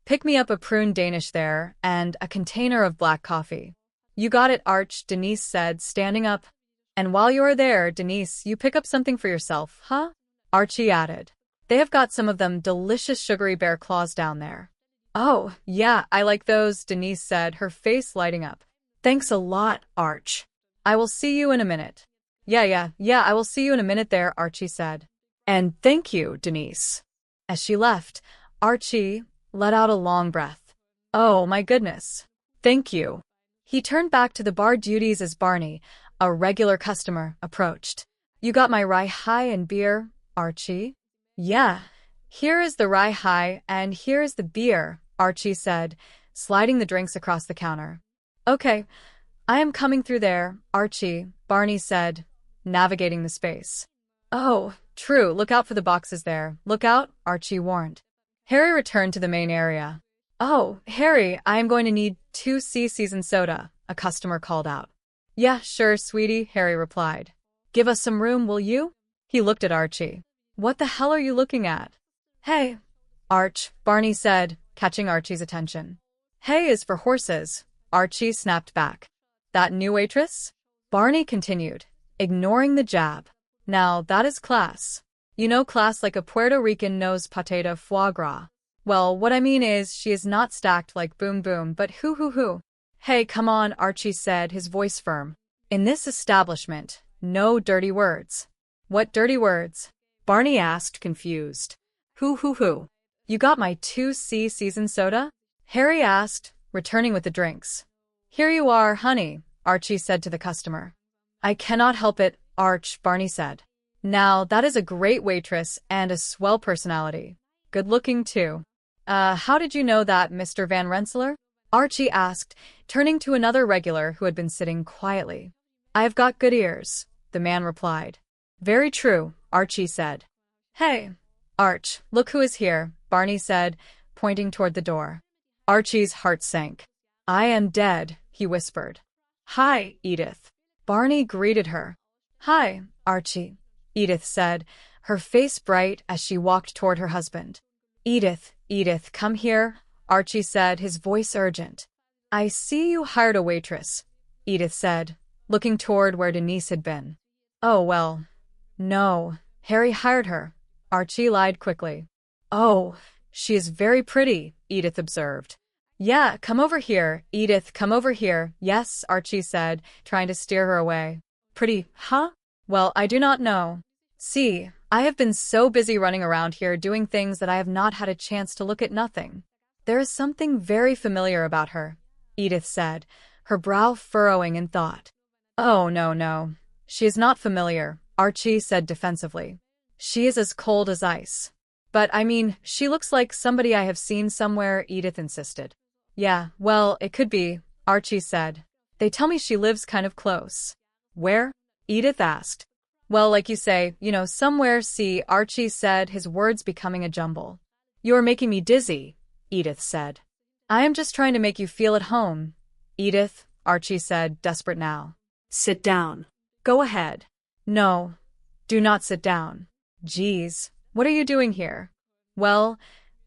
Pick me up a prune Danish there and a container of black coffee. You got it, Arch, Denise said, standing up. And while you are there, Denise, you pick up something for yourself, huh? Archie added. They have got some of them delicious sugary bear claws down there. Oh, yeah, I like those, Denise said, her face lighting up. Thanks a lot, Arch. I will see you in a minute. Yeah, I will see you in a minute there, Archie said. And thank you, Denise. As she left, Archie let out a long breath. Oh, my goodness. Thank you. He turned back to the bar duties as Barney, a regular customer, approached. You got my rye high and beer, Archie? Yeah. Here is the rye high and here is the beer, Archie said, sliding the drinks across the counter. Okay, I am coming through there, Archie, Barney said, navigating the space. Oh, true, look out for the boxes there. Look out, Archie warned. Harry returned to the main area. Oh, Harry, I am going to need 2 seasoned soda, a customer called out. Yeah, sure, sweetie, Harry replied. Give us some room, will you? He looked at Archie. What the hell are you looking at? Hey, Arch, Barney said, catching Archie's attention. Hey is for horses, Archie snapped back. That new waitress? Barney continued, ignoring the jab. Now, that is class. You know class like a Puerto Rican knows patata foie gras. Well, what I mean is, she is not stacked like boom boom, but hoo. Hey, come on, Archie said, his voice firm. In this establishment, no dirty words. What dirty words? Barney asked, confused. Hoo. You got my 2 seasoned soda? Harry asked, returning with the drinks. Here you are, honey, Archie said to the customer. I cannot help it, Arch, Barney said. Now, that is a great waitress and a swell personality. Good looking, too. How did you know that, Mr. Van Rensselaer? Archie asked, turning to another regular who had been sitting quietly. I have got good ears, the man replied. Very true, Archie said. Hey, Arch, look who is here, Barney said, pointing toward the door. Archie's heart sank. I am dead, he whispered. Hi, Edith. Barney greeted her. Hi, Archie, Edith said, her face bright as she walked toward her husband. Edith, come here, Archie said, his voice urgent. I see you hired a waitress, Edith said, looking toward where Denise had been. Oh, well, no, Harry hired her, Archie lied quickly. Oh, she is very pretty, Edith observed. Yeah, come over here, Edith, come over here. Yes, Archie said, trying to steer her away. Pretty, huh? Well, I do not know. See, I have been so busy running around here doing things that I have not had a chance to look at nothing. There is something very familiar about her, Edith said, her brow furrowing in thought. Oh, no. She is not familiar, Archie said defensively. She is as cold as ice. But, she looks like somebody I have seen somewhere, Edith insisted. Yeah, well, it could be, Archie said. They tell me she lives kind of close. Where? Edith asked. Well, like you say, somewhere, see, Archie said, his words becoming a jumble. You're making me dizzy, Edith said. I am just trying to make you feel at home. Edith, Archie said, desperate now. Sit down. Go ahead. No, do not sit down. Geez, what are you doing here? Well,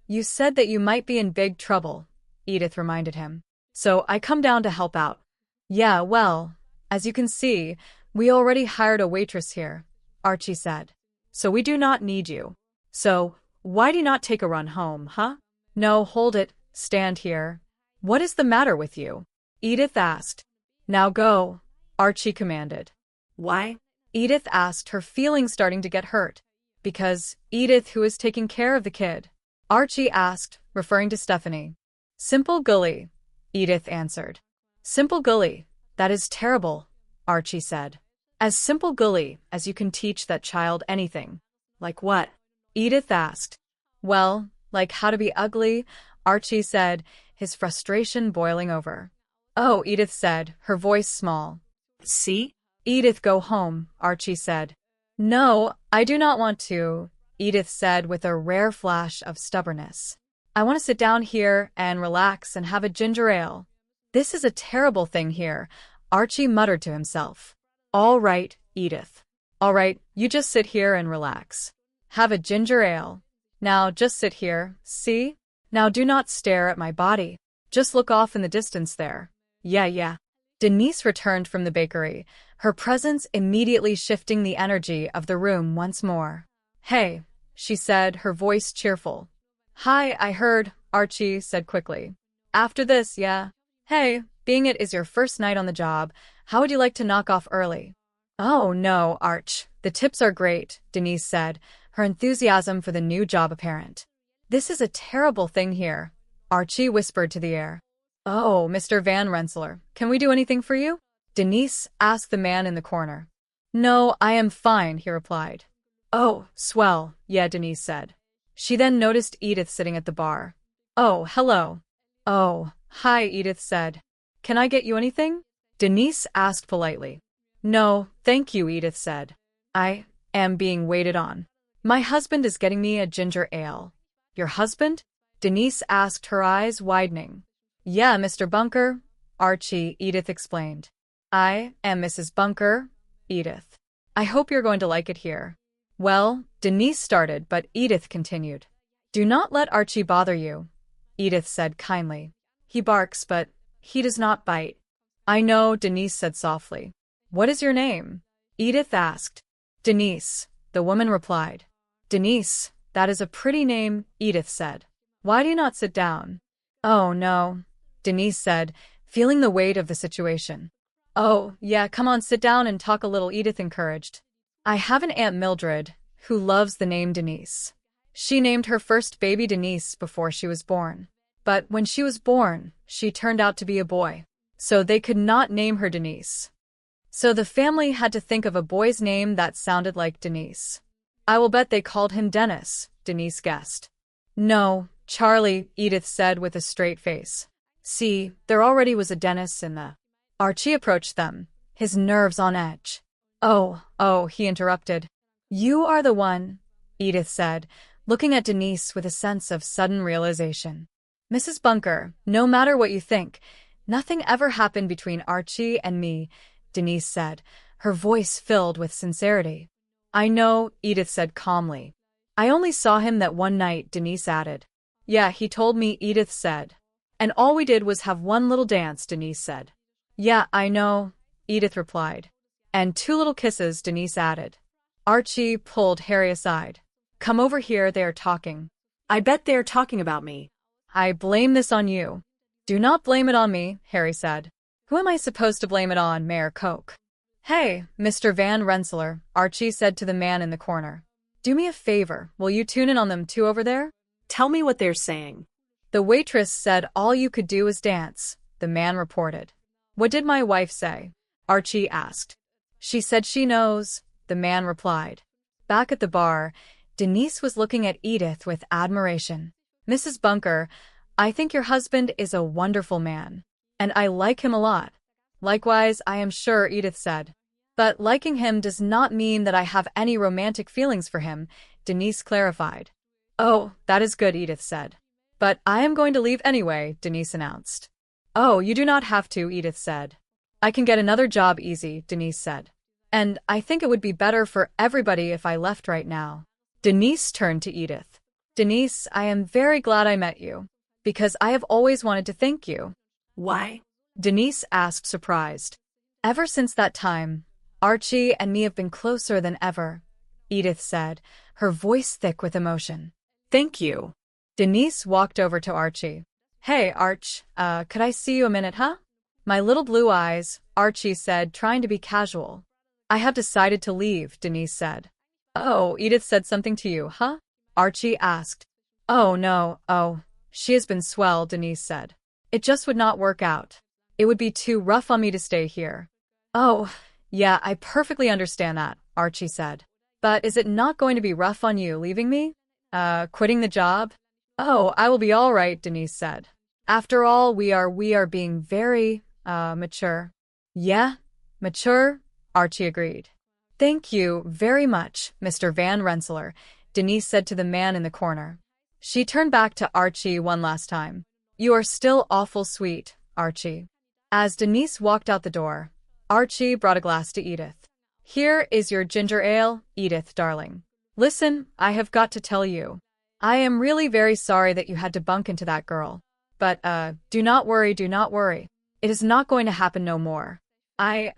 you said that you might be in big trouble, Edith reminded him. So I come down to help out. Yeah, well, as you can see, we already hired a waitress here, Archie said. So we do not need you. So, why do you not take a run home, huh? No, hold it, stand here. What is the matter with you? Edith asked. Now go, Archie commanded. Why? Edith asked, her feelings starting to get hurt. Because Edith, who is taking care of the kid. Archie asked, referring to Stephanie. Simple Gully, Edith answered. Simple Gully, that is terrible, Archie said. As simple Gully as you can teach that child anything. Like what? Edith asked. Well, like how to be ugly, Archie said, his frustration boiling over. Oh, Edith said, her voice small. See? Edith, go home, Archie said. No, I do not want to, Edith said with a rare flash of stubbornness. I want to sit down here and relax and have a ginger ale. This is a terrible thing here, Archie muttered to himself. All right, Edith. All right, you just sit here and relax. Have a ginger ale. Now just sit here, see? Now do not stare at my body. Just look off in the distance there. Yeah. Denise returned from the bakery, her presence immediately shifting the energy of the room once more. Hey, she said, her voice cheerful. Hi, I heard, Archie said quickly. After this, yeah. Hey, being it is your first night on the job, how would you like to knock off early? Oh, no, Arch. The tips are great, Denise said, her enthusiasm for the new job apparent. This is a terrible thing here, Archie whispered to the air. Oh, Mr. Van Rensselaer, can we do anything for you? Denise asked the man in the corner. No, I am fine, he replied. Oh, swell, yeah, Denise said. She then noticed Edith sitting at the bar. Oh, hello. Oh, hi, Edith said. Can I get you anything? Denise asked politely. No, thank you, Edith said. I am being waited on. My husband is getting me a ginger ale. Your husband? Denise asked, her eyes widening. Yeah, Mr. Bunker, Archie, Edith explained. I am Mrs. Bunker, Edith. I hope you're going to like it here. Well, Denise started, but Edith continued. Do not let Archie bother you, Edith said kindly. He barks, but he does not bite. I know, Denise said softly. What is your name? Edith asked. Denise, the woman replied. Denise, that is a pretty name, Edith said. Why do you not sit down? Oh, no, Denise said, feeling the weight of the situation. Oh, yeah, come on, sit down and talk a little, Edith encouraged. I have an Aunt Mildred who loves the name Denise. She named her first baby Denise before she was born. But when she was born, she turned out to be a boy. So they could not name her Denise. So the family had to think of a boy's name that sounded like Denise. I will bet they called him Dennis, Denise guessed. No, Charlie, Edith said with a straight face. See, there already was a Dennis in the... Archie approached them, his nerves on edge. Oh, he interrupted. You are the one, Edith said, looking at Denise with a sense of sudden realization. Mrs. Bunker, no matter what you think, nothing ever happened between Archie and me, Denise said, her voice filled with sincerity. I know, Edith said calmly. I only saw him that one night, Denise added. Yeah, he told me, Edith said. And all we did was have one little dance, Denise said. Yeah, I know, Edith replied. And 2 little kisses, Denise added. Archie pulled Harry aside. Come over here, they are talking. I bet they are talking about me. I blame this on you. Do not blame it on me, Harry said. Who am I supposed to blame it on, Mayor Koch? Hey, Mr. Van Rensselaer, Archie said to the man in the corner. Do me a favor, will you tune in on them two over there? Tell me what they're saying. The waitress said all you could do was dance, the man reported. What did my wife say? Archie asked. She said she knows, the man replied. Back at the bar, Denise was looking at Edith with admiration. Mrs. Bunker, I think your husband is a wonderful man, and I like him a lot. Likewise, I am sure, Edith said. But liking him does not mean that I have any romantic feelings for him, Denise clarified. Oh, that is good, Edith said. But I am going to leave anyway, Denise announced. Oh, you do not have to, Edith said. I can get another job easy, Denise said. And I think it would be better for everybody if I left right now. Denise turned to Edith. Denise, I am very glad I met you, because I have always wanted to thank you. Why? Denise asked, surprised. Ever since that time, Archie and me have been closer than ever, Edith said, her voice thick with emotion. Thank you. Denise walked over to Archie. Hey, Arch, could I see you a minute, huh? My little blue eyes, Archie said, trying to be casual. I have decided to leave, Denise said. Oh, Edith said something to you, huh? Archie asked. Oh, no, oh. She has been swell, Denise said. It just would not work out. It would be too rough on me to stay here. Oh, yeah, I perfectly understand that, Archie said. But is it not going to be rough on you leaving me? Quitting the job? Oh, I will be all right, Denise said. After all, we are being very, mature. Yeah, mature, Archie agreed. Thank you very much, Mr. Van Rensselaer, Denise said to the man in the corner. She turned back to Archie one last time. You are still awful sweet, Archie. As Denise walked out the door, Archie brought a glass to Edith. Here is your ginger ale, Edith, darling. Listen, I have got to tell you. I am really very sorry that you had to bunk into that girl. But, do not worry, do not worry. It is not going to happen no more. I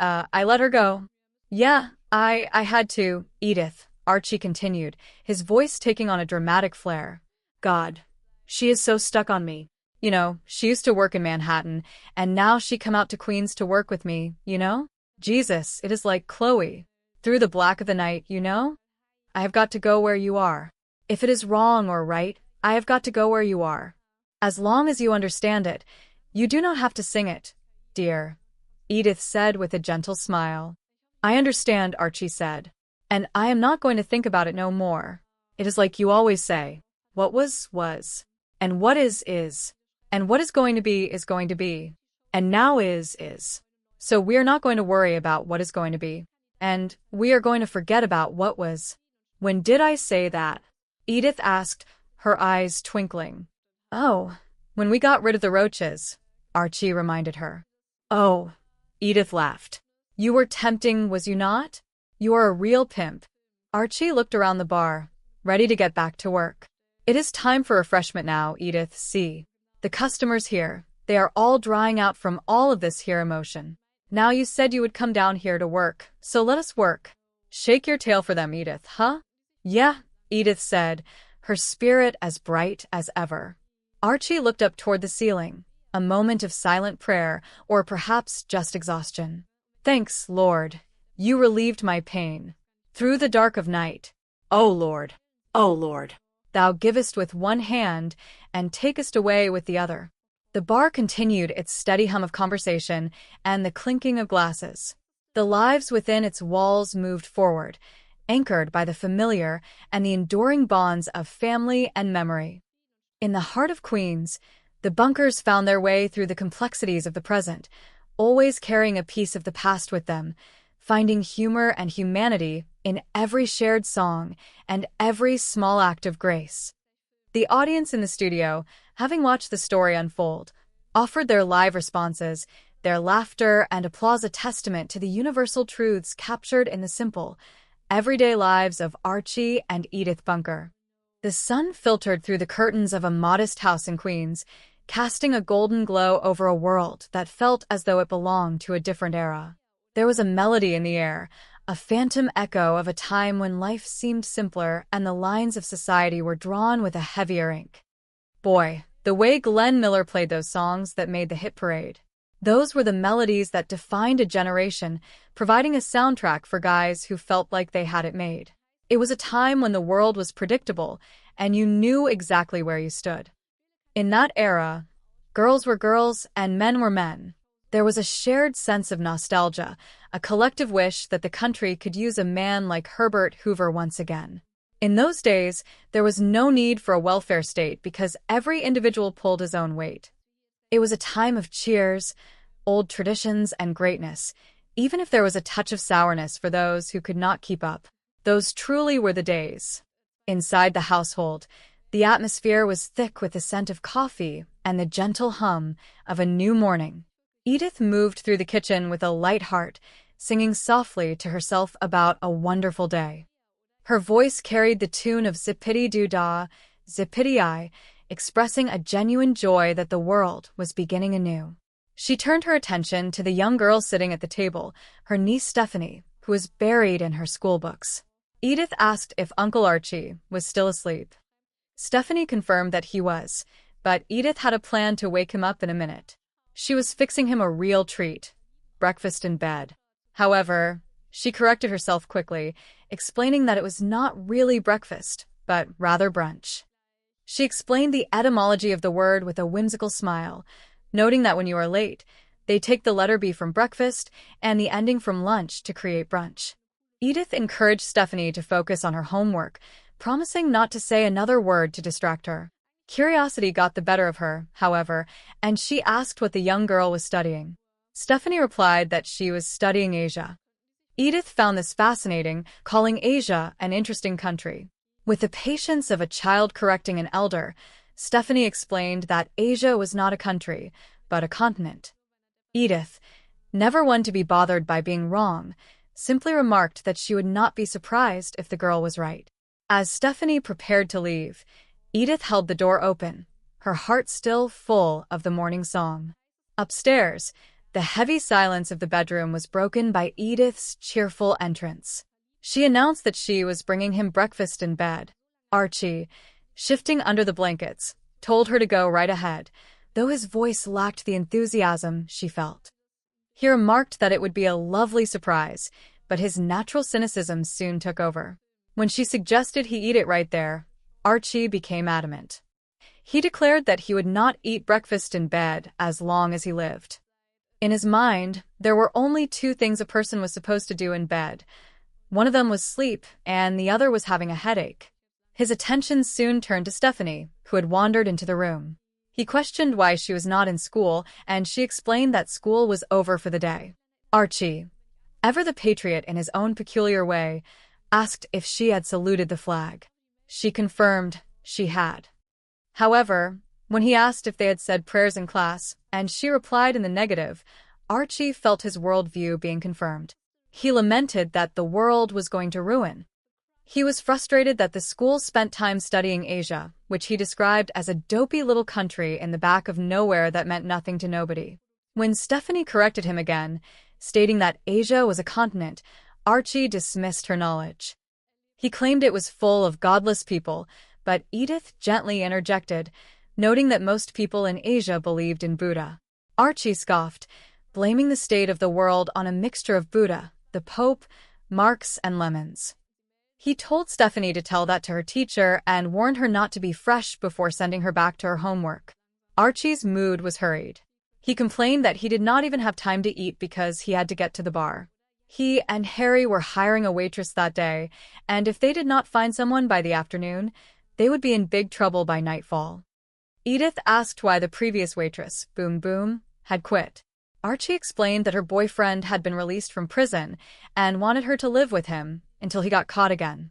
let her go. Yeah, I had to, Edith, Archie continued, his voice taking on a dramatic flair. God, she is so stuck on me. You know, she used to work in Manhattan, and now she come out to Queens to work with me, you know? Jesus, it is like Chloe. Through the black of the night, you know? I have got to go where you are. If it is wrong or right, I have got to go where you are. As long as you understand it, you do not have to sing it, dear, Edith said with a gentle smile. I understand, Archie said, and I am not going to think about it no more. It is like you always say, what was, and what is, and what is going to be, and now is. So we are not going to worry about what is going to be, and we are going to forget about what was. When did I say that? Edith asked, her eyes twinkling. Oh, when we got rid of the roaches, Archie reminded her. Oh, Edith laughed. You were tempting, was you not? You are a real pimp. Archie looked around the bar, ready to get back to work. It is time for refreshment now, Edith, see. The customers here, they are all drying out from all of this here emotion. Now you said you would come down here to work, so let us work. Shake your tail for them, Edith, huh? Yeah, Edith said, her spirit as bright as ever. Archie looked up toward the ceiling, a moment of silent prayer, or perhaps just exhaustion. Thanks, Lord. You relieved my pain. Through the dark of night. O Lord, thou givest with one hand and takest away with the other. The bar continued its steady hum of conversation and the clinking of glasses. The lives within its walls moved forward, anchored by the familiar and the enduring bonds of family and memory. In the heart of Queens, the Bunkers found their way through the complexities of the present, always carrying a piece of the past with them, finding humor and humanity in every shared song and every small act of grace. The audience in the studio, having watched the story unfold, offered their live responses, their laughter and applause a testament to the universal truths captured in the simple, everyday lives of Archie and Edith Bunker. The sun filtered through the curtains of a modest house in Queens, casting a golden glow over a world that felt as though it belonged to a different era. There was a melody in the air, a phantom echo of a time when life seemed simpler and the lines of society were drawn with a heavier ink. Boy, the way Glenn Miller played those songs that made the hit parade. Those were the melodies that defined a generation, providing a soundtrack for guys who felt like they had it made. It was a time when the world was predictable, and you knew exactly where you stood. In that era, girls were girls and men were men. There was a shared sense of nostalgia, a collective wish that the country could use a man like Herbert Hoover once again. In those days, there was no need for a welfare state because every individual pulled his own weight. It was a time of cheers, old traditions, and greatness, even if there was a touch of sourness for those who could not keep up. Those truly were the days. Inside the household, the atmosphere was thick with the scent of coffee and the gentle hum of a new morning. Edith moved through the kitchen with a light heart, singing softly to herself about a wonderful day. Her voice carried the tune of Zippity-doo-dah, Zippity-I, expressing a genuine joy that the world was beginning anew. She turned her attention to the young girl sitting at the table, her niece Stephanie, who was buried in her schoolbooks. Edith asked if Uncle Archie was still asleep. Stephanie confirmed that he was, but Edith had a plan to wake him up in a minute. She was fixing him a real treat, breakfast in bed. However, she corrected herself quickly, explaining that it was not really breakfast, but rather brunch. She explained the etymology of the word with a whimsical smile, noting that when you are late, they take the letter B from breakfast and the ending from lunch to create brunch. Edith encouraged Stephanie to focus on her homework, promising not to say another word to distract her. Curiosity got the better of her, however, and she asked what the young girl was studying. Stephanie replied that she was studying Asia. Edith found this fascinating, calling Asia an interesting country. With the patience of a child correcting an elder, Stephanie explained that Asia was not a country, but a continent. Edith, never one to be bothered by being wrong, simply remarked that she would not be surprised if the girl was right. As Stephanie prepared to leave, Edith held the door open, her heart still full of the morning song. Upstairs, the heavy silence of the bedroom was broken by Edith's cheerful entrance. She announced that she was bringing him breakfast in bed. Archie, shifting under the blankets, told her to go right ahead, though his voice lacked the enthusiasm she felt. He remarked that it would be a lovely surprise, but his natural cynicism soon took over. When she suggested he eat it right there, Archie became adamant. He declared that he would not eat breakfast in bed as long as he lived. In his mind, there were only two things a person was supposed to do in bed. One of them was sleep, and the other was having a headache. His attention soon turned to Stephanie, who had wandered into the room. He questioned why she was not in school, and she explained that school was over for the day. Archie, ever the patriot in his own peculiar way, asked if she had saluted the flag. She confirmed she had. However, when he asked if they had said prayers in class, and she replied in the negative, Archie felt his worldview being confirmed. He lamented that the world was going to ruin. He was frustrated that the school spent time studying Asia, which he described as a dopey little country in the back of nowhere that meant nothing to nobody. When Stephanie corrected him again, stating that Asia was a continent, Archie dismissed her knowledge. He claimed it was full of godless people, but Edith gently interjected, noting that most people in Asia believed in Buddha. Archie scoffed, blaming the state of the world on a mixture of Buddha, the Pope, Marx, and lemons. He told Stephanie to tell that to her teacher and warned her not to be fresh before sending her back to her homework. Archie's mood was hurried. He complained that he did not even have time to eat because he had to get to the bar. He and Harry were hiring a waitress that day, and if they did not find someone by the afternoon, they would be in big trouble by nightfall. Edith asked why the previous waitress, Boom Boom, had quit. Archie explained that her boyfriend had been released from prison and wanted her to live with him until he got caught again.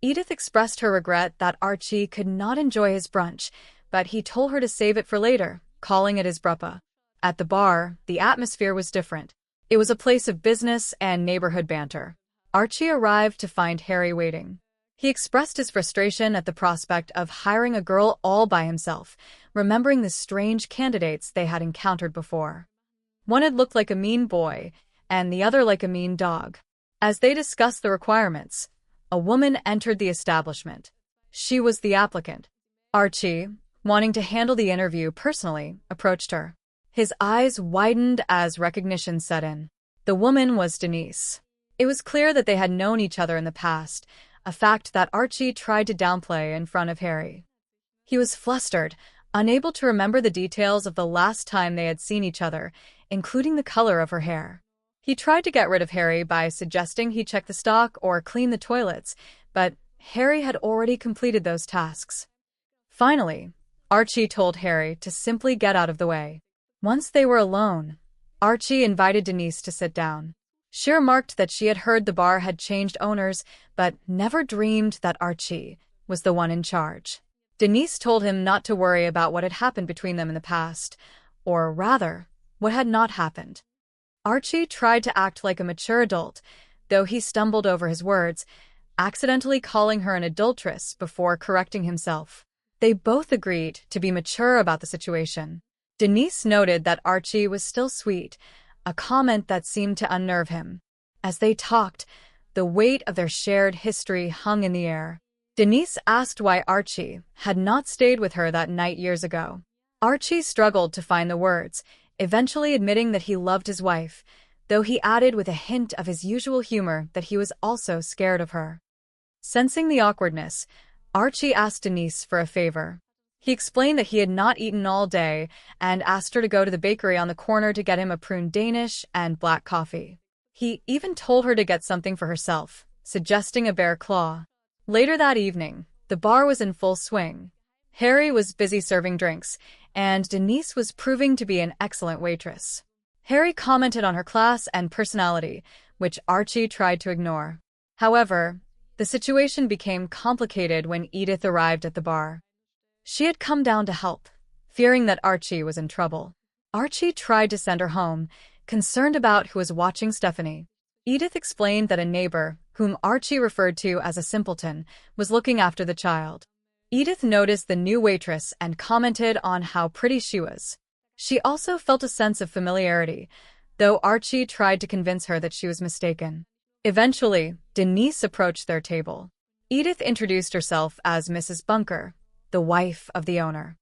Edith expressed her regret that Archie could not enjoy his brunch, but he told her to save it for later, calling it his bruppa. At the bar, the atmosphere was different. It was a place of business and neighborhood banter. Archie arrived to find Harry waiting. He expressed his frustration at the prospect of hiring a girl all by himself, remembering the strange candidates they had encountered before. One had looked like a mean boy, and the other like a mean dog. As they discussed the requirements, a woman entered the establishment. She was the applicant. Archie, wanting to handle the interview personally, approached her. His eyes widened as recognition set in. The woman was Denise. It was clear that they had known each other in the past, a fact that Archie tried to downplay in front of Harry. He was flustered, unable to remember the details of the last time they had seen each other, including the color of her hair. He tried to get rid of Harry by suggesting he check the stock or clean the toilets, but Harry had already completed those tasks. Finally, Archie told Harry to simply get out of the way. Once they were alone, Archie invited Denise to sit down. She remarked that she had heard the bar had changed owners, but never dreamed that Archie was the one in charge. Denise told him not to worry about what had happened between them in the past, or rather, what had not happened. Archie tried to act like a mature adult, though he stumbled over his words, accidentally calling her an adulteress before correcting himself. They both agreed to be mature about the situation. Denise noted that Archie was still sweet, a comment that seemed to unnerve him. As they talked, the weight of their shared history hung in the air. Denise asked why Archie had not stayed with her that night years ago. Archie struggled to find the words, eventually admitting that he loved his wife, though he added with a hint of his usual humor that he was also scared of her. Sensing the awkwardness, Archie asked Denise for a favor. He explained that he had not eaten all day and asked her to go to the bakery on the corner to get him a prune Danish and black coffee. He even told her to get something for herself, suggesting a bear claw. Later that evening, the bar was in full swing. Harry was busy serving drinks, and Denise was proving to be an excellent waitress. Harry commented on her class and personality, which Archie tried to ignore. However, the situation became complicated when Edith arrived at the bar. She had come down to help, fearing that Archie was in trouble. Archie tried to send her home, concerned about who was watching Stephanie. Edith explained that a neighbor, whom Archie referred to as a simpleton, was looking after the child. Edith noticed the new waitress and commented on how pretty she was. She also felt a sense of familiarity, though Archie tried to convince her that she was mistaken. Eventually, Denise approached their table. Edith introduced herself as Mrs. Bunker, the wife of the owner.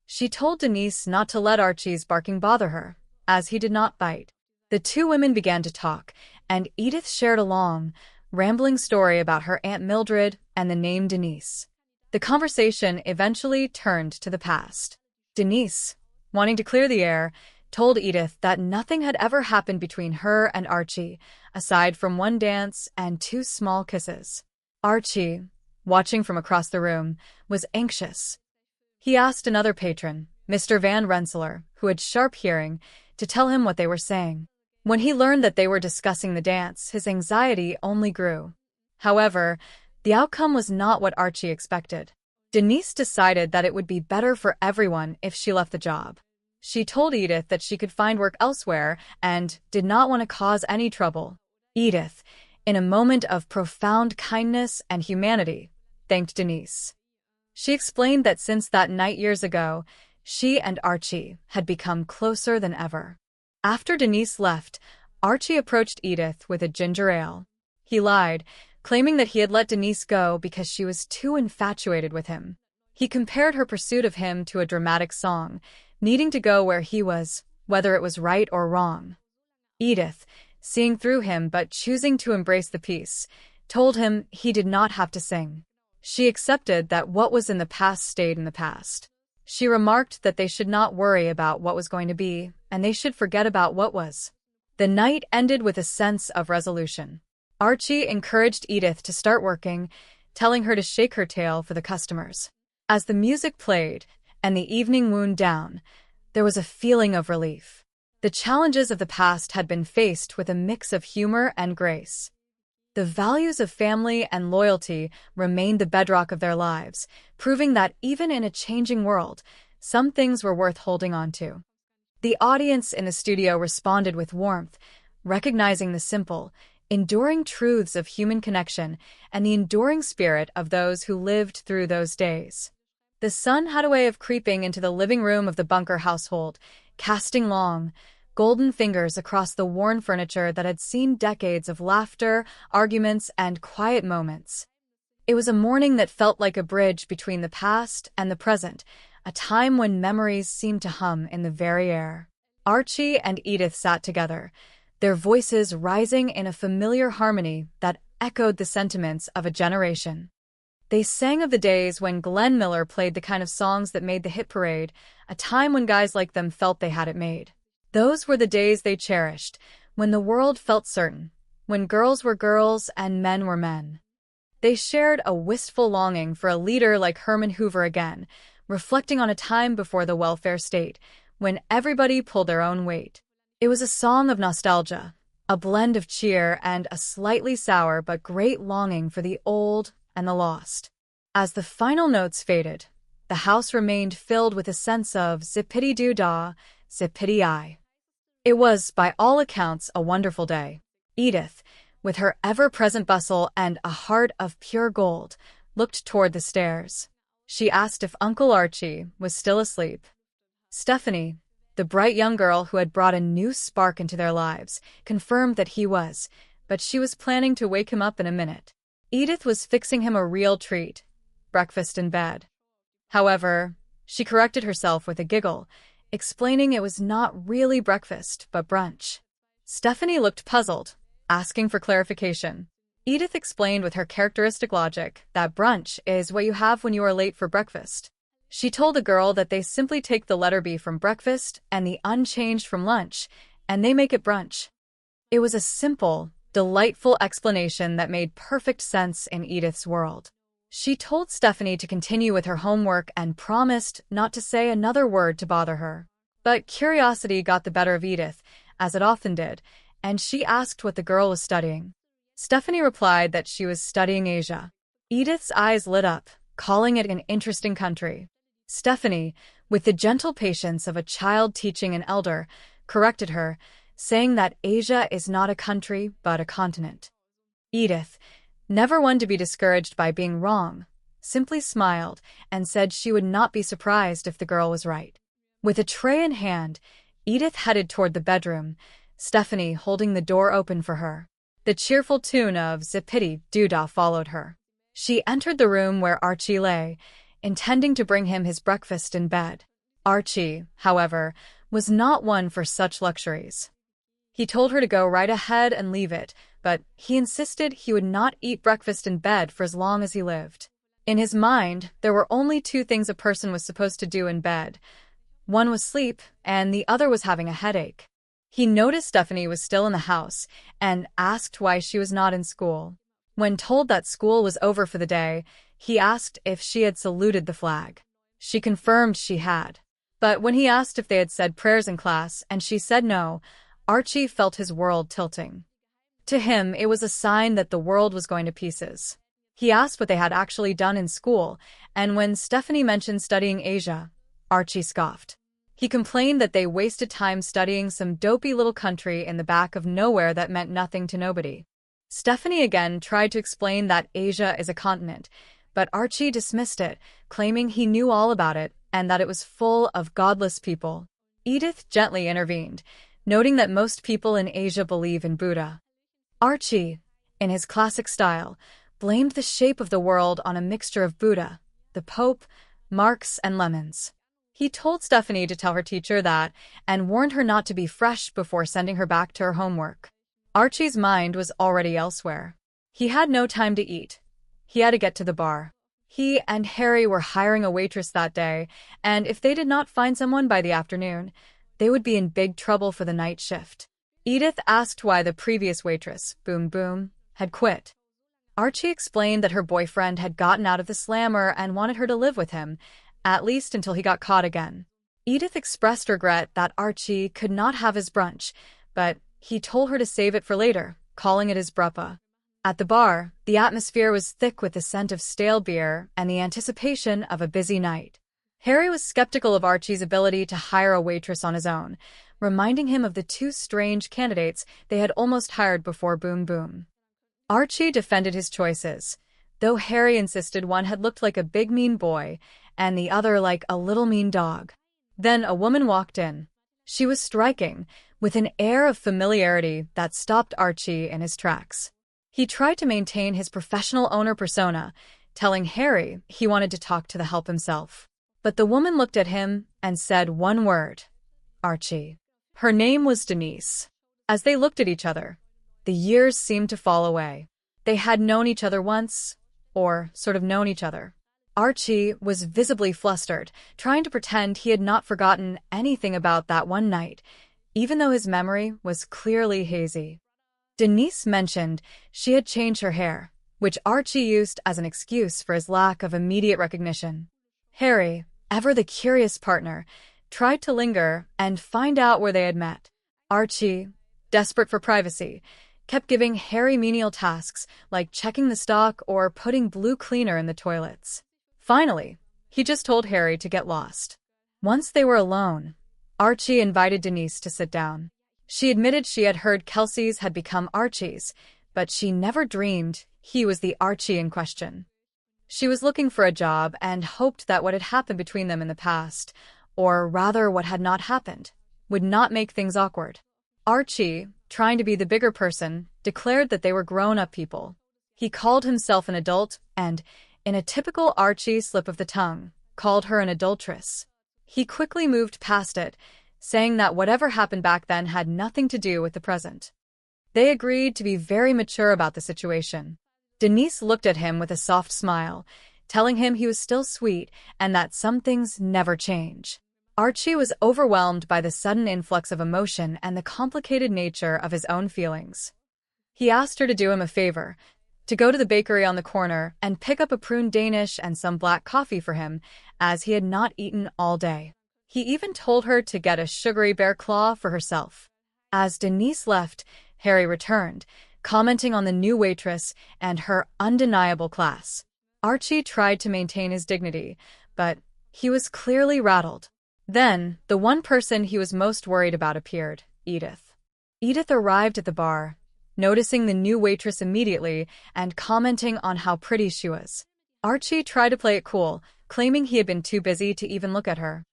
She told Denise not to let Archie's barking bother her, as he did not bite. The two women began to talk, and Edith shared a long, rambling story about her Aunt Mildred and the name Denise. The conversation eventually turned to the past. Denise, wanting to clear the air, told Edith that nothing had ever happened between her and Archie, aside from one dance and 2 small kisses. Archie, watching from across the room, was anxious. He asked another patron, Mr. Van Rensselaer, who had sharp hearing, to tell him what they were saying. When he learned that they were discussing the dance, his anxiety only grew. However, the outcome was not what Archie expected. Denise decided that it would be better for everyone if she left the job. She told Edith that she could find work elsewhere and did not want to cause any trouble. Edith, in a moment of profound kindness and humanity, thanked Denise. She explained that since that night years ago, she and Archie had become closer than ever. After Denise left, Archie approached Edith with a ginger ale. He lied, claiming that he had let Denise go because she was too infatuated with him. He compared her pursuit of him to a dramatic song, needing to go where he was, whether it was right or wrong. Edith, seeing through him but choosing to embrace the peace, told him he did not have to sing. She accepted that what was in the past stayed in the past. She remarked that they should not worry about what was going to be, and they should forget about what was. The night ended with a sense of resolution. Archie encouraged Edith to start working, telling her to shake her tail for the customers. As the music played and the evening wound down, there was a feeling of relief. The challenges of the past had been faced with a mix of humor and grace. The values of family and loyalty remained the bedrock of their lives, proving that even in a changing world, some things were worth holding on to. The audience in the studio responded with warmth, recognizing the simple, enduring truths of human connection and the enduring spirit of those who lived through those days. The sun had a way of creeping into the living room of the Bunker household, casting long, golden fingers across the worn furniture that had seen decades of laughter, arguments, and quiet moments. It was a morning that felt like a bridge between the past and the present, a time when memories seemed to hum in the very air. Archie and Edith sat together, their voices rising in a familiar harmony that echoed the sentiments of a generation. They sang of the days when Glenn Miller played the kind of songs that made the hit parade, a time when guys like them felt they had it made. Those were the days they cherished, when the world felt certain, when girls were girls and men were men. They shared a wistful longing for a leader like Herman Hoover again, reflecting on a time before the welfare state, when everybody pulled their own weight. It was a song of nostalgia, a blend of cheer and a slightly sour but great longing for the old and the lost. As the final notes faded, the house remained filled with a sense of zippity-doo-dah, zippity-eye. It was, by all accounts, a wonderful day. Edith, with her ever-present bustle and a heart of pure gold, looked toward the stairs. She asked if Uncle Archie was still asleep. Stephanie, the bright young girl who had brought a new spark into their lives, confirmed that he was, but she was planning to wake him up in a minute. Edith was fixing him a real treat, breakfast in bed. However, she corrected herself with a giggle, explaining it was not really breakfast, but brunch. Stephanie looked puzzled, asking for clarification. Edith explained with her characteristic logic that brunch is what you have when you are late for breakfast. She told the girl that they simply take the letter B from breakfast and the unchanged from lunch, and they make it brunch. It was a simple, delightful explanation that made perfect sense in Edith's world. She told Stephanie to continue with her homework and promised not to say another word to bother her. But curiosity got the better of Edith, as it often did, and she asked what the girl was studying. Stephanie replied that she was studying Asia. Edith's eyes lit up, calling it an interesting country. Stephanie, with the gentle patience of a child teaching an elder, corrected her, saying that Asia is not a country but a continent. Edith, never one to be discouraged by being wrong, simply smiled and said she would not be surprised if the girl was right. With a tray in hand, Edith headed toward the bedroom, Stephanie holding the door open for her. The cheerful tune of Zippity Doo-Dah followed her. She entered the room where Archie lay, intending to bring him his breakfast in bed. Archie, however, was not one for such luxuries. He told her to go right ahead and leave it, but he insisted he would not eat breakfast in bed for as long as he lived. In his mind, there were only two things a person was supposed to do in bed. One was sleep, and the other was having a headache. He noticed Stephanie was still in the house and asked why she was not in school. When told that school was over for the day, he asked if she had saluted the flag. She confirmed she had. But when he asked if they had said prayers in class and she said no, Archie felt his world tilting. To him, it was a sign that the world was going to pieces. He asked what they had actually done in school, and when Stephanie mentioned studying Asia, Archie scoffed. He complained that they wasted time studying some dopey little country in the back of nowhere that meant nothing to nobody. Stephanie again tried to explain that Asia is a continent, but Archie dismissed it, claiming he knew all about it and that it was full of godless people. Edith gently intervened, noting that most people in Asia believe in Buddha. Archie, in his classic style, blamed the shape of the world on a mixture of Buddha, the Pope, Marx, and lemons. He told Stephanie to tell her teacher that and warned her not to be fresh before sending her back to her homework. Archie's mind was already elsewhere. He had no time to eat. He had to get to the bar. He and Harry were hiring a waitress that day, and if they did not find someone by the afternoon, they would be in big trouble for the night shift. Edith asked why the previous waitress, Boom Boom, had quit. Archie explained that her boyfriend had gotten out of the slammer and wanted her to live with him, at least until he got caught again. Edith expressed regret that Archie could not have his brunch, but he told her to save it for later, calling it his bruppa. At the bar, the atmosphere was thick with the scent of stale beer and the anticipation of a busy night. Harry was skeptical of Archie's ability to hire a waitress on his own, reminding him of the two strange candidates they had almost hired before Boom Boom. Archie defended his choices, though Harry insisted one had looked like a big mean boy and the other like a little mean dog. Then a woman walked in. She was striking, with an air of familiarity that stopped Archie in his tracks. He tried to maintain his professional owner persona, telling Harry he wanted to talk to the help himself. But the woman looked at him and said one word, Archie. Her name was Denise. As they looked at each other, the years seemed to fall away. They had known each other once, or sort of known each other. Archie was visibly flustered, trying to pretend he had not forgotten anything about that one night, even though his memory was clearly hazy. Denise mentioned she had changed her hair, which Archie used as an excuse for his lack of immediate recognition. Harry, ever the curious partner, tried to linger and find out where they had met. Archie, desperate for privacy, kept giving Harry menial tasks like checking the stock or putting blue cleaner in the toilets. Finally, he just told Harry to get lost. Once they were alone, Archie invited Denise to sit down. She admitted she had heard Kelsey's had become Archie's, but she never dreamed he was the Archie in question. She was looking for a job and hoped that what had happened between them in the past, or rather what had not happened, would not make things awkward. Archie, trying to be the bigger person, declared that they were grown-up people. He called himself an adult and, in a typical Archie slip of the tongue, called her an adulteress. He quickly moved past it, saying that whatever happened back then had nothing to do with the present. They agreed to be very mature about the situation. Denise looked at him with a soft smile, telling him he was still sweet and that some things never change. Archie was overwhelmed by the sudden influx of emotion and the complicated nature of his own feelings. He asked her to do him a favor, to go to the bakery on the corner and pick up a prune Danish and some black coffee for him, as he had not eaten all day. He even told her to get a sugary bear claw for herself. As Denise left, Harry returned, commenting on the new waitress and her undeniable class. Archie tried to maintain his dignity, but he was clearly rattled. Then, the one person he was most worried about appeared, Edith. Edith arrived at the bar, noticing the new waitress immediately and commenting on how pretty she was. Archie tried to play it cool, claiming he had been too busy to even look at her.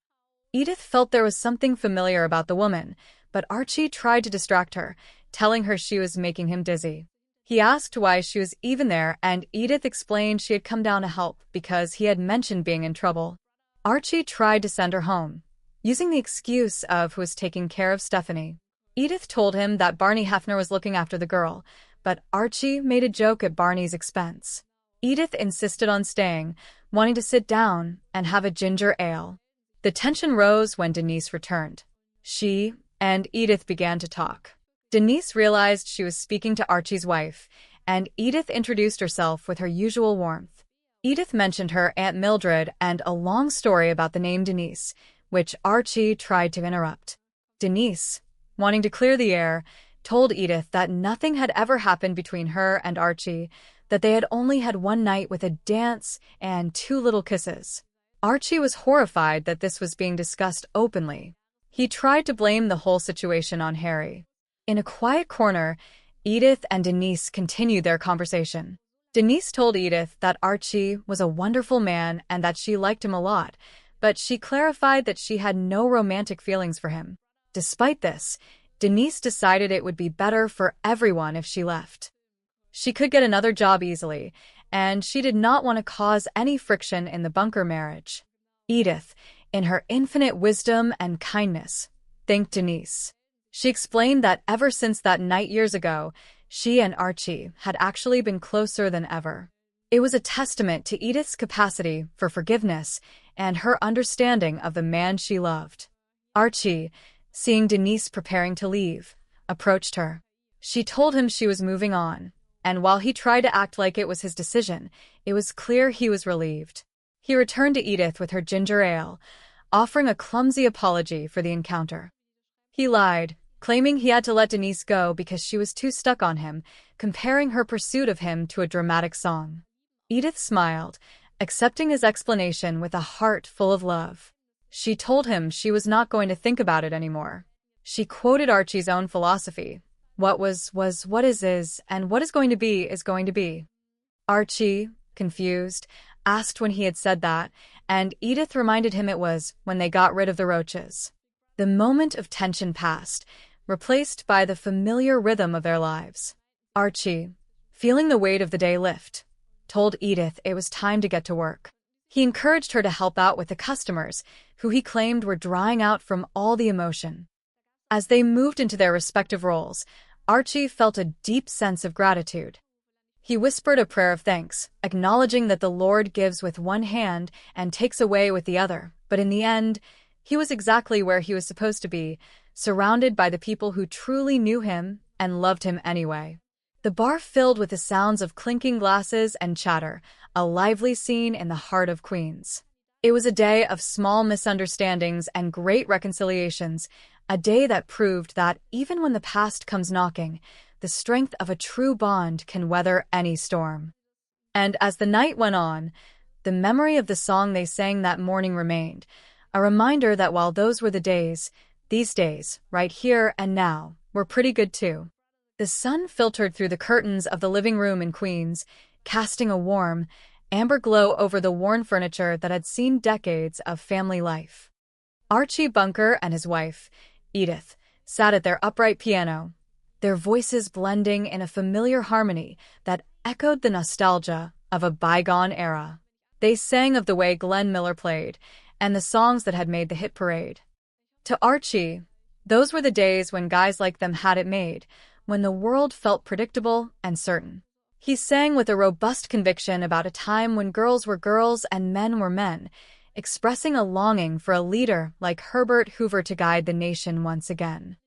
Edith felt there was something familiar about the woman, but Archie tried to distract her, telling her she was making him dizzy. He asked why she was even there, and Edith explained she had come down to help because he had mentioned being in trouble. Archie tried to send her home, using the excuse of who was taking care of Stephanie. Edith told him that Barney Hefner was looking after the girl, but Archie made a joke at Barney's expense. Edith insisted on staying, wanting to sit down and have a ginger ale. The tension rose when Denise returned. She and Edith began to talk. Denise realized she was speaking to Archie's wife, and Edith introduced herself with her usual warmth. Edith mentioned her Aunt Mildred and a long story about the name Denise, which Archie tried to interrupt. Denise, wanting to clear the air, told Edith that nothing had ever happened between her and Archie, that they had only had one night with a dance and 2 little kisses. Archie was horrified that this was being discussed openly. He tried to blame the whole situation on Harry. In a quiet corner, Edith and Denise continued their conversation. Denise told Edith that Archie was a wonderful man and that she liked him a lot, but she clarified that she had no romantic feelings for him. Despite this, Denise decided it would be better for everyone if she left. She could get another job easily, and she did not want to cause any friction in the Bunker marriage. Edith, in her infinite wisdom and kindness, thanked Denise. She explained that ever since that night years ago, she and Archie had actually been closer than ever. It was a testament to Edith's capacity for forgiveness and her understanding of the man she loved. Archie, seeing Denise preparing to leave, approached her. She told him she was moving on, and while he tried to act like it was his decision, it was clear he was relieved. He returned to Edith with her ginger ale, offering a clumsy apology for the encounter. He lied, claiming he had to let Denise go because she was too stuck on him, comparing her pursuit of him to a dramatic song. Edith smiled, accepting his explanation with a heart full of love. She told him she was not going to think about it anymore. She quoted Archie's own philosophy: what was, what is, and what is going to be is going to be. Archie, confused, asked when he had said that, and Edith reminded him it was when they got rid of the roaches. The moment of tension passed, replaced by the familiar rhythm of their lives. Archie, feeling the weight of the day lift, told Edith it was time to get to work. He encouraged her to help out with the customers, who he claimed were drying out from all the emotion. As they moved into their respective roles, Archie felt a deep sense of gratitude. He whispered a prayer of thanks, acknowledging that the Lord gives with one hand and takes away with the other, but in the end, he was exactly where he was supposed to be, surrounded by the people who truly knew him and loved him anyway. The bar filled with the sounds of clinking glasses and chatter, a lively scene in the heart of Queens. It was a day of small misunderstandings and great reconciliations, a day that proved that even when the past comes knocking, the strength of a true bond can weather any storm. And as the night went on, the memory of the song they sang that morning remained, a reminder that while those were the days, these days, right here and now, were pretty good too. The sun filtered through the curtains of the living room in Queens, casting a warm, amber glow over the worn furniture that had seen decades of family life. Archie Bunker and his wife, Edith, sat at their upright piano, their voices blending in a familiar harmony that echoed the nostalgia of a bygone era. They sang of the way Glenn Miller played, and the songs that had made the hit parade. To Archie, those were the days when guys like them had it made, when the world felt predictable and certain. He sang with a robust conviction about a time when girls were girls and men were men, expressing a longing for a leader like Herbert Hoover to guide the nation once again.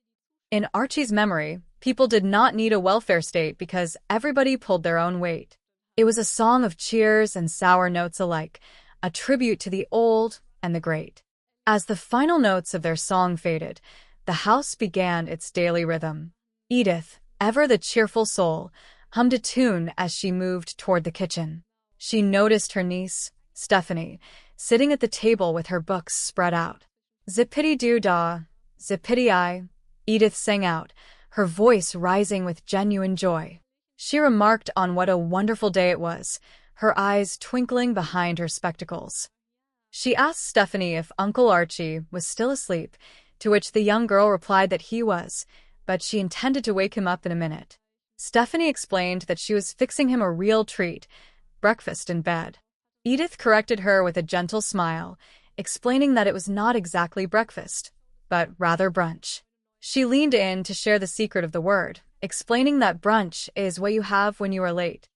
In Archie's memory, people did not need a welfare state because everybody pulled their own weight. It was a song of cheers and sour notes alike, a tribute to the old and the great. As the final notes of their song faded, the house began its daily rhythm. Edith, ever the cheerful soul, hummed a tune as she moved toward the kitchen. She noticed her niece, Stephanie, sitting at the table with her books spread out. Zippity-doo-dah, zippity-I, Edith sang out, her voice rising with genuine joy. She remarked on what a wonderful day it was, her eyes twinkling behind her spectacles. She asked Stephanie if Uncle Archie was still asleep, to which the young girl replied that he was, but she intended to wake him up in a minute. Stephanie explained that she was fixing him a real treat, breakfast in bed. Edith corrected her with a gentle smile, explaining that it was not exactly breakfast, but rather brunch. She leaned in to share the secret of the word, explaining that brunch is what you have when you are late.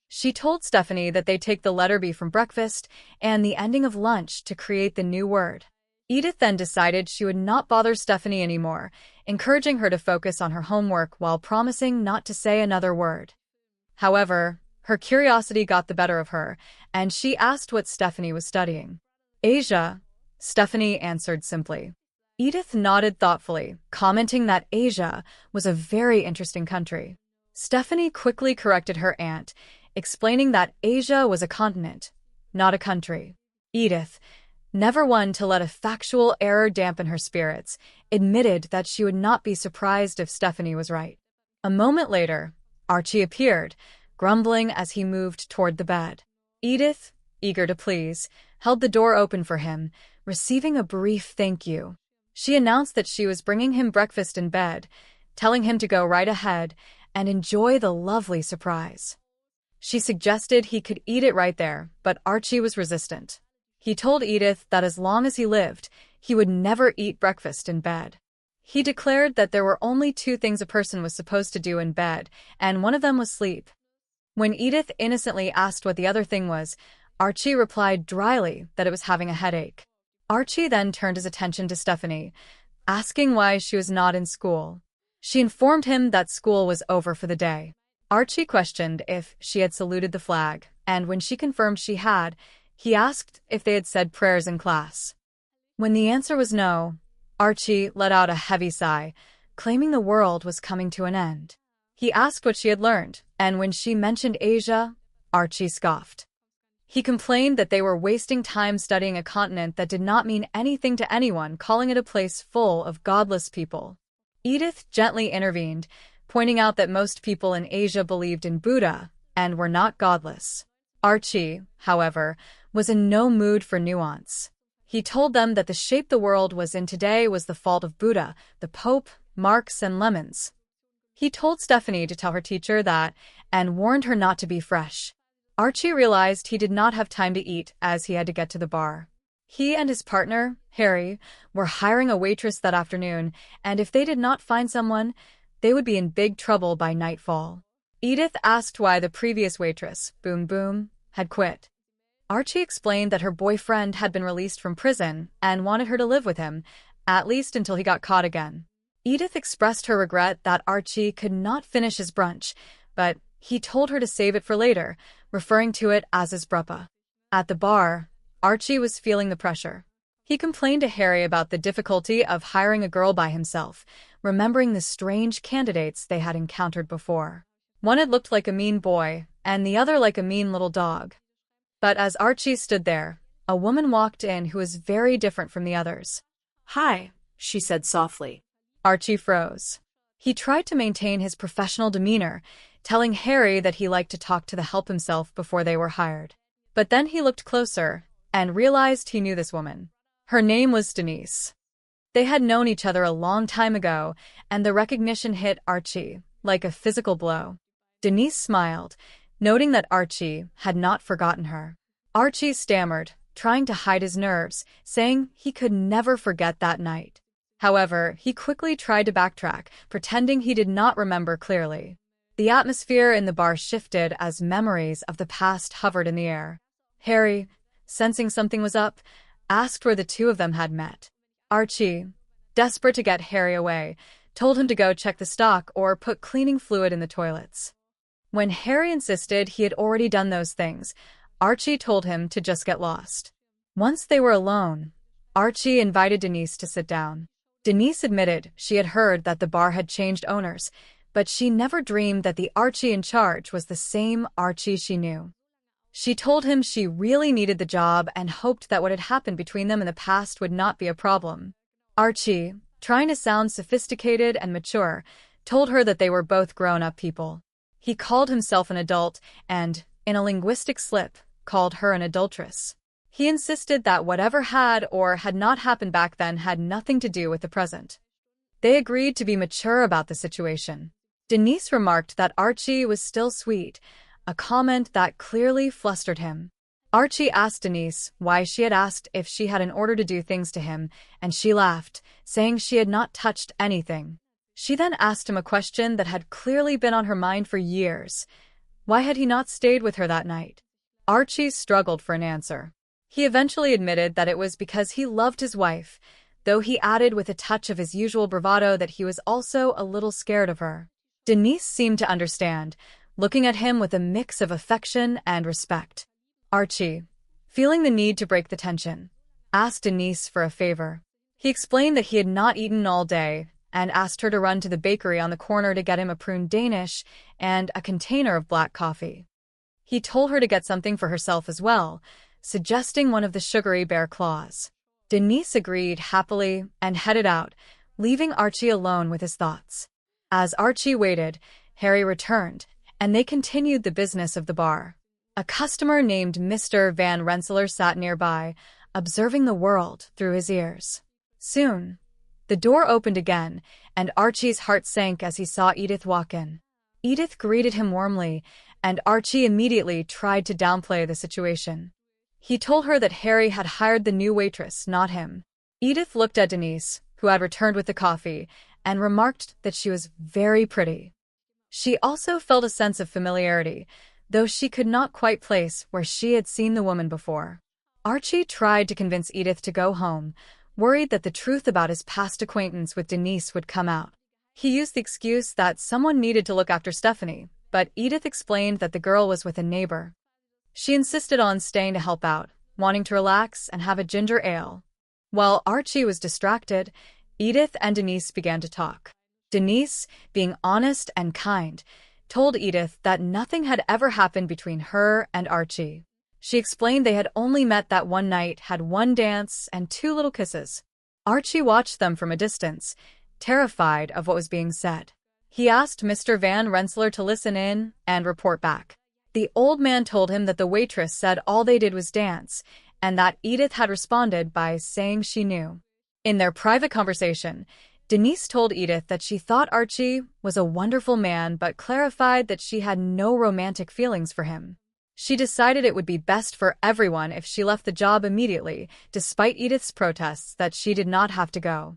She told Stephanie that they take the letter B from breakfast and the ending of lunch to create the new word. Edith then decided she would not bother Stephanie anymore, encouraging her to focus on her homework while promising not to say another word. However, her curiosity got the better of her, and she asked what Stephanie was studying. Asia, Stephanie answered simply. Edith nodded thoughtfully, commenting that Asia was a very interesting country. Stephanie quickly corrected her aunt, explaining that Asia was a continent, not a country. Edith, never one to let a factual error dampen her spirits, admitted that she would not be surprised if Stephanie was right. A moment later, Archie appeared, grumbling as he moved toward the bed. Edith, eager to please, held the door open for him, receiving a brief thank you. She announced that she was bringing him breakfast in bed, telling him to go right ahead and enjoy the lovely surprise. She suggested he could eat it right there, but Archie was resistant. He told Edith that as long as he lived, he would never eat breakfast in bed. He declared that there were only two things a person was supposed to do in bed, and one of them was sleep. When Edith innocently asked what the other thing was, Archie replied dryly that it was having a headache. Archie then turned his attention to Stephanie, asking why she was not in school. She informed him that school was over for the day. Archie questioned if she had saluted the flag, and when she confirmed she had, he asked if they had said prayers in class. When the answer was no, Archie let out a heavy sigh, claiming the world was coming to an end. He asked what she had learned, and when she mentioned Asia, Archie scoffed. He complained that they were wasting time studying a continent that did not mean anything to anyone, calling it a place full of godless people. Edith gently intervened, pointing out that most people in Asia believed in Buddha and were not godless. Archie, however, was in no mood for nuance. He told them that the shape the world was in today was the fault of Buddha, the Pope, Marx, and lemons. He told Stephanie to tell her teacher that, and warned her not to be fresh. Archie realized he did not have time to eat as he had to get to the bar. He and his partner, Harry, were hiring a waitress that afternoon, and if they did not find someone, they would be in big trouble by nightfall. Edith asked why the previous waitress, Boom Boom, had quit. Archie explained that her boyfriend had been released from prison and wanted her to live with him, at least until he got caught again. Edith expressed her regret that Archie could not finish his brunch, but he told her to save it for later, referring to it as his bruppa. At the bar, Archie was feeling the pressure. He complained to Harry about the difficulty of hiring a girl by himself, remembering the strange candidates they had encountered before. One had looked like a mean boy, and the other like a mean little dog. But as Archie stood there, a woman walked in who was very different from the others. "Hi," she said softly. Archie froze. He tried to maintain his professional demeanor, telling Harry that he liked to talk to the help himself before they were hired. But then he looked closer and realized he knew this woman. Her name was Denise. They had known each other a long time ago, and the recognition hit Archie like a physical blow. Denise smiled, noting that Archie had not forgotten her. Archie stammered, trying to hide his nerves, saying he could never forget that night. However, he quickly tried to backtrack, pretending he did not remember clearly. The atmosphere in the bar shifted as memories of the past hovered in the air. Harry, sensing something was up, asked where the two of them had met. Archie, desperate to get Harry away, told him to go check the stock or put cleaning fluid in the toilets. When Harry insisted he had already done those things, Archie told him to just get lost. Once they were alone, Archie invited Denise to sit down. Denise admitted she had heard that the bar had changed owners, but she never dreamed that the Archie in charge was the same Archie she knew. She told him she really needed the job and hoped that what had happened between them in the past would not be a problem. Archie, trying to sound sophisticated and mature, told her that they were both grown-up people. He called himself an adult and, in a linguistic slip, called her an adulteress. He insisted that whatever had or had not happened back then had nothing to do with the present. They agreed to be mature about the situation. Denise remarked that Archie was still sweet, a comment that clearly flustered him. Archie asked Denise why she had asked if she had an order to do things to him, and she laughed, saying she had not touched anything. She then asked him a question that had clearly been on her mind for years. Why had he not stayed with her that night? Archie struggled for an answer. He eventually admitted that it was because he loved his wife, though he added with a touch of his usual bravado that he was also a little scared of her. Denise seemed to understand, looking at him with a mix of affection and respect. Archie, feeling the need to break the tension, asked Denise for a favor. He explained that he had not eaten all day and asked her to run to the bakery on the corner to get him a prune Danish and a container of black coffee. He told her to get something for herself as well, suggesting one of the sugary bear claws. Denise agreed happily and headed out, leaving Archie alone with his thoughts. As Archie waited, Harry returned, and they continued the business of the bar. A customer named Mr. Van Rensselaer sat nearby, observing the world through his ears. Soon, the door opened again, and Archie's heart sank as he saw Edith walk in. Edith greeted him warmly, and Archie immediately tried to downplay the situation. He told her that Harry had hired the new waitress, not him. Edith looked at Denise, who had returned with the coffee, and remarked that she was very pretty. She also felt a sense of familiarity, though she could not quite place where she had seen the woman before. Archie tried to convince Edith to go home, worried that the truth about his past acquaintance with Denise would come out. He used the excuse that someone needed to look after Stephanie, but Edith explained that the girl was with a neighbor. She insisted on staying to help out, wanting to relax and have a ginger ale. While Archie was distracted, Edith and Denise began to talk. Denise, being honest and kind, told Edith that nothing had ever happened between her and Archie. She explained they had only met that one night, had one dance, and 2 little kisses. Archie watched them from a distance, terrified of what was being said. He asked Mr. Van Rensselaer to listen in and report back. The old man told him that the waitress said all they did was dance, and that Edith had responded by saying she knew. In their private conversation, Denise told Edith that she thought Archie was a wonderful man but clarified that she had no romantic feelings for him. She decided it would be best for everyone if she left the job immediately, despite Edith's protests that she did not have to go.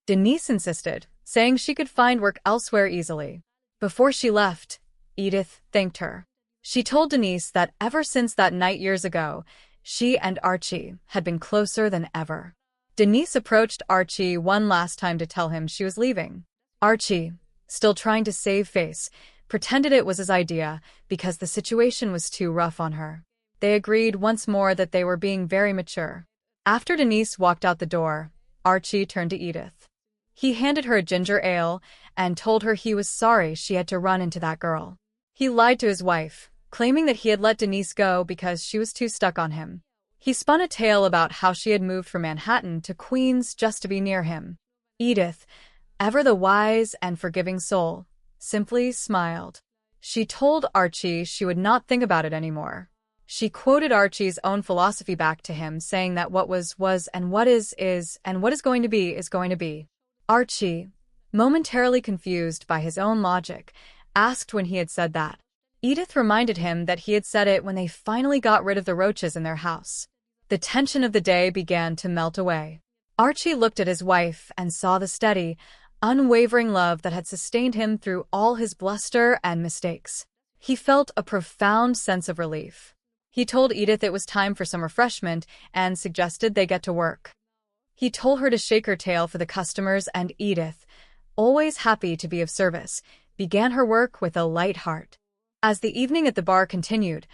Denise insisted, saying she could find work elsewhere easily. Before she left, Edith thanked her. She told Denise that ever since that night years ago, she and Archie had been closer than ever. Denise approached Archie one last time to tell him she was leaving. Archie, still trying to save face, pretended it was his idea because the situation was too rough on her. They agreed once more that they were being very mature. After Denise walked out the door, Archie turned to Edith. He handed her a ginger ale and told her he was sorry she had to run into that girl. He lied to his wife, claiming that he had let Denise go because she was too stuck on him. He spun a tale about how she had moved from Manhattan to Queens just to be near him. Edith, ever the wise and forgiving soul, simply smiled. She told Archie she would not think about it anymore. She quoted Archie's own philosophy back to him, saying that what was, and what is, and what is going to be, is going to be. Archie, momentarily confused by his own logic, asked when he had said that. Edith reminded him that he had said it when they finally got rid of the roaches in their house. The tension of the day began to melt away. Archie looked at his wife and saw the steady, unwavering love that had sustained him through all his bluster and mistakes. He felt a profound sense of relief. He told Edith it was time for some refreshment and suggested they get to work. He told her to shake her tail for the customers, and Edith, always happy to be of service, began her work with a light heart. As the evening at the bar continued,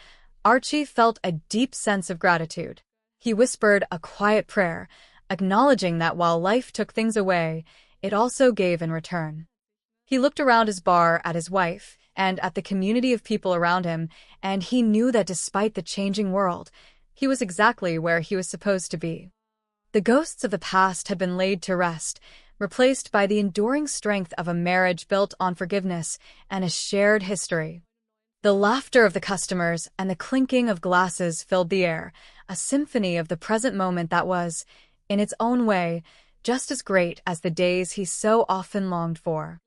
Archie felt a deep sense of gratitude. He whispered a quiet prayer, acknowledging that while life took things away, it also gave in return. He looked around his bar at his wife and at the community of people around him, and he knew that despite the changing world, he was exactly where he was supposed to be. The ghosts of the past had been laid to rest, replaced by the enduring strength of a marriage built on forgiveness and a shared history. The laughter of the customers and the clinking of glasses filled the air, a symphony of the present moment that was, in its own way, just as great as the days he so often longed for.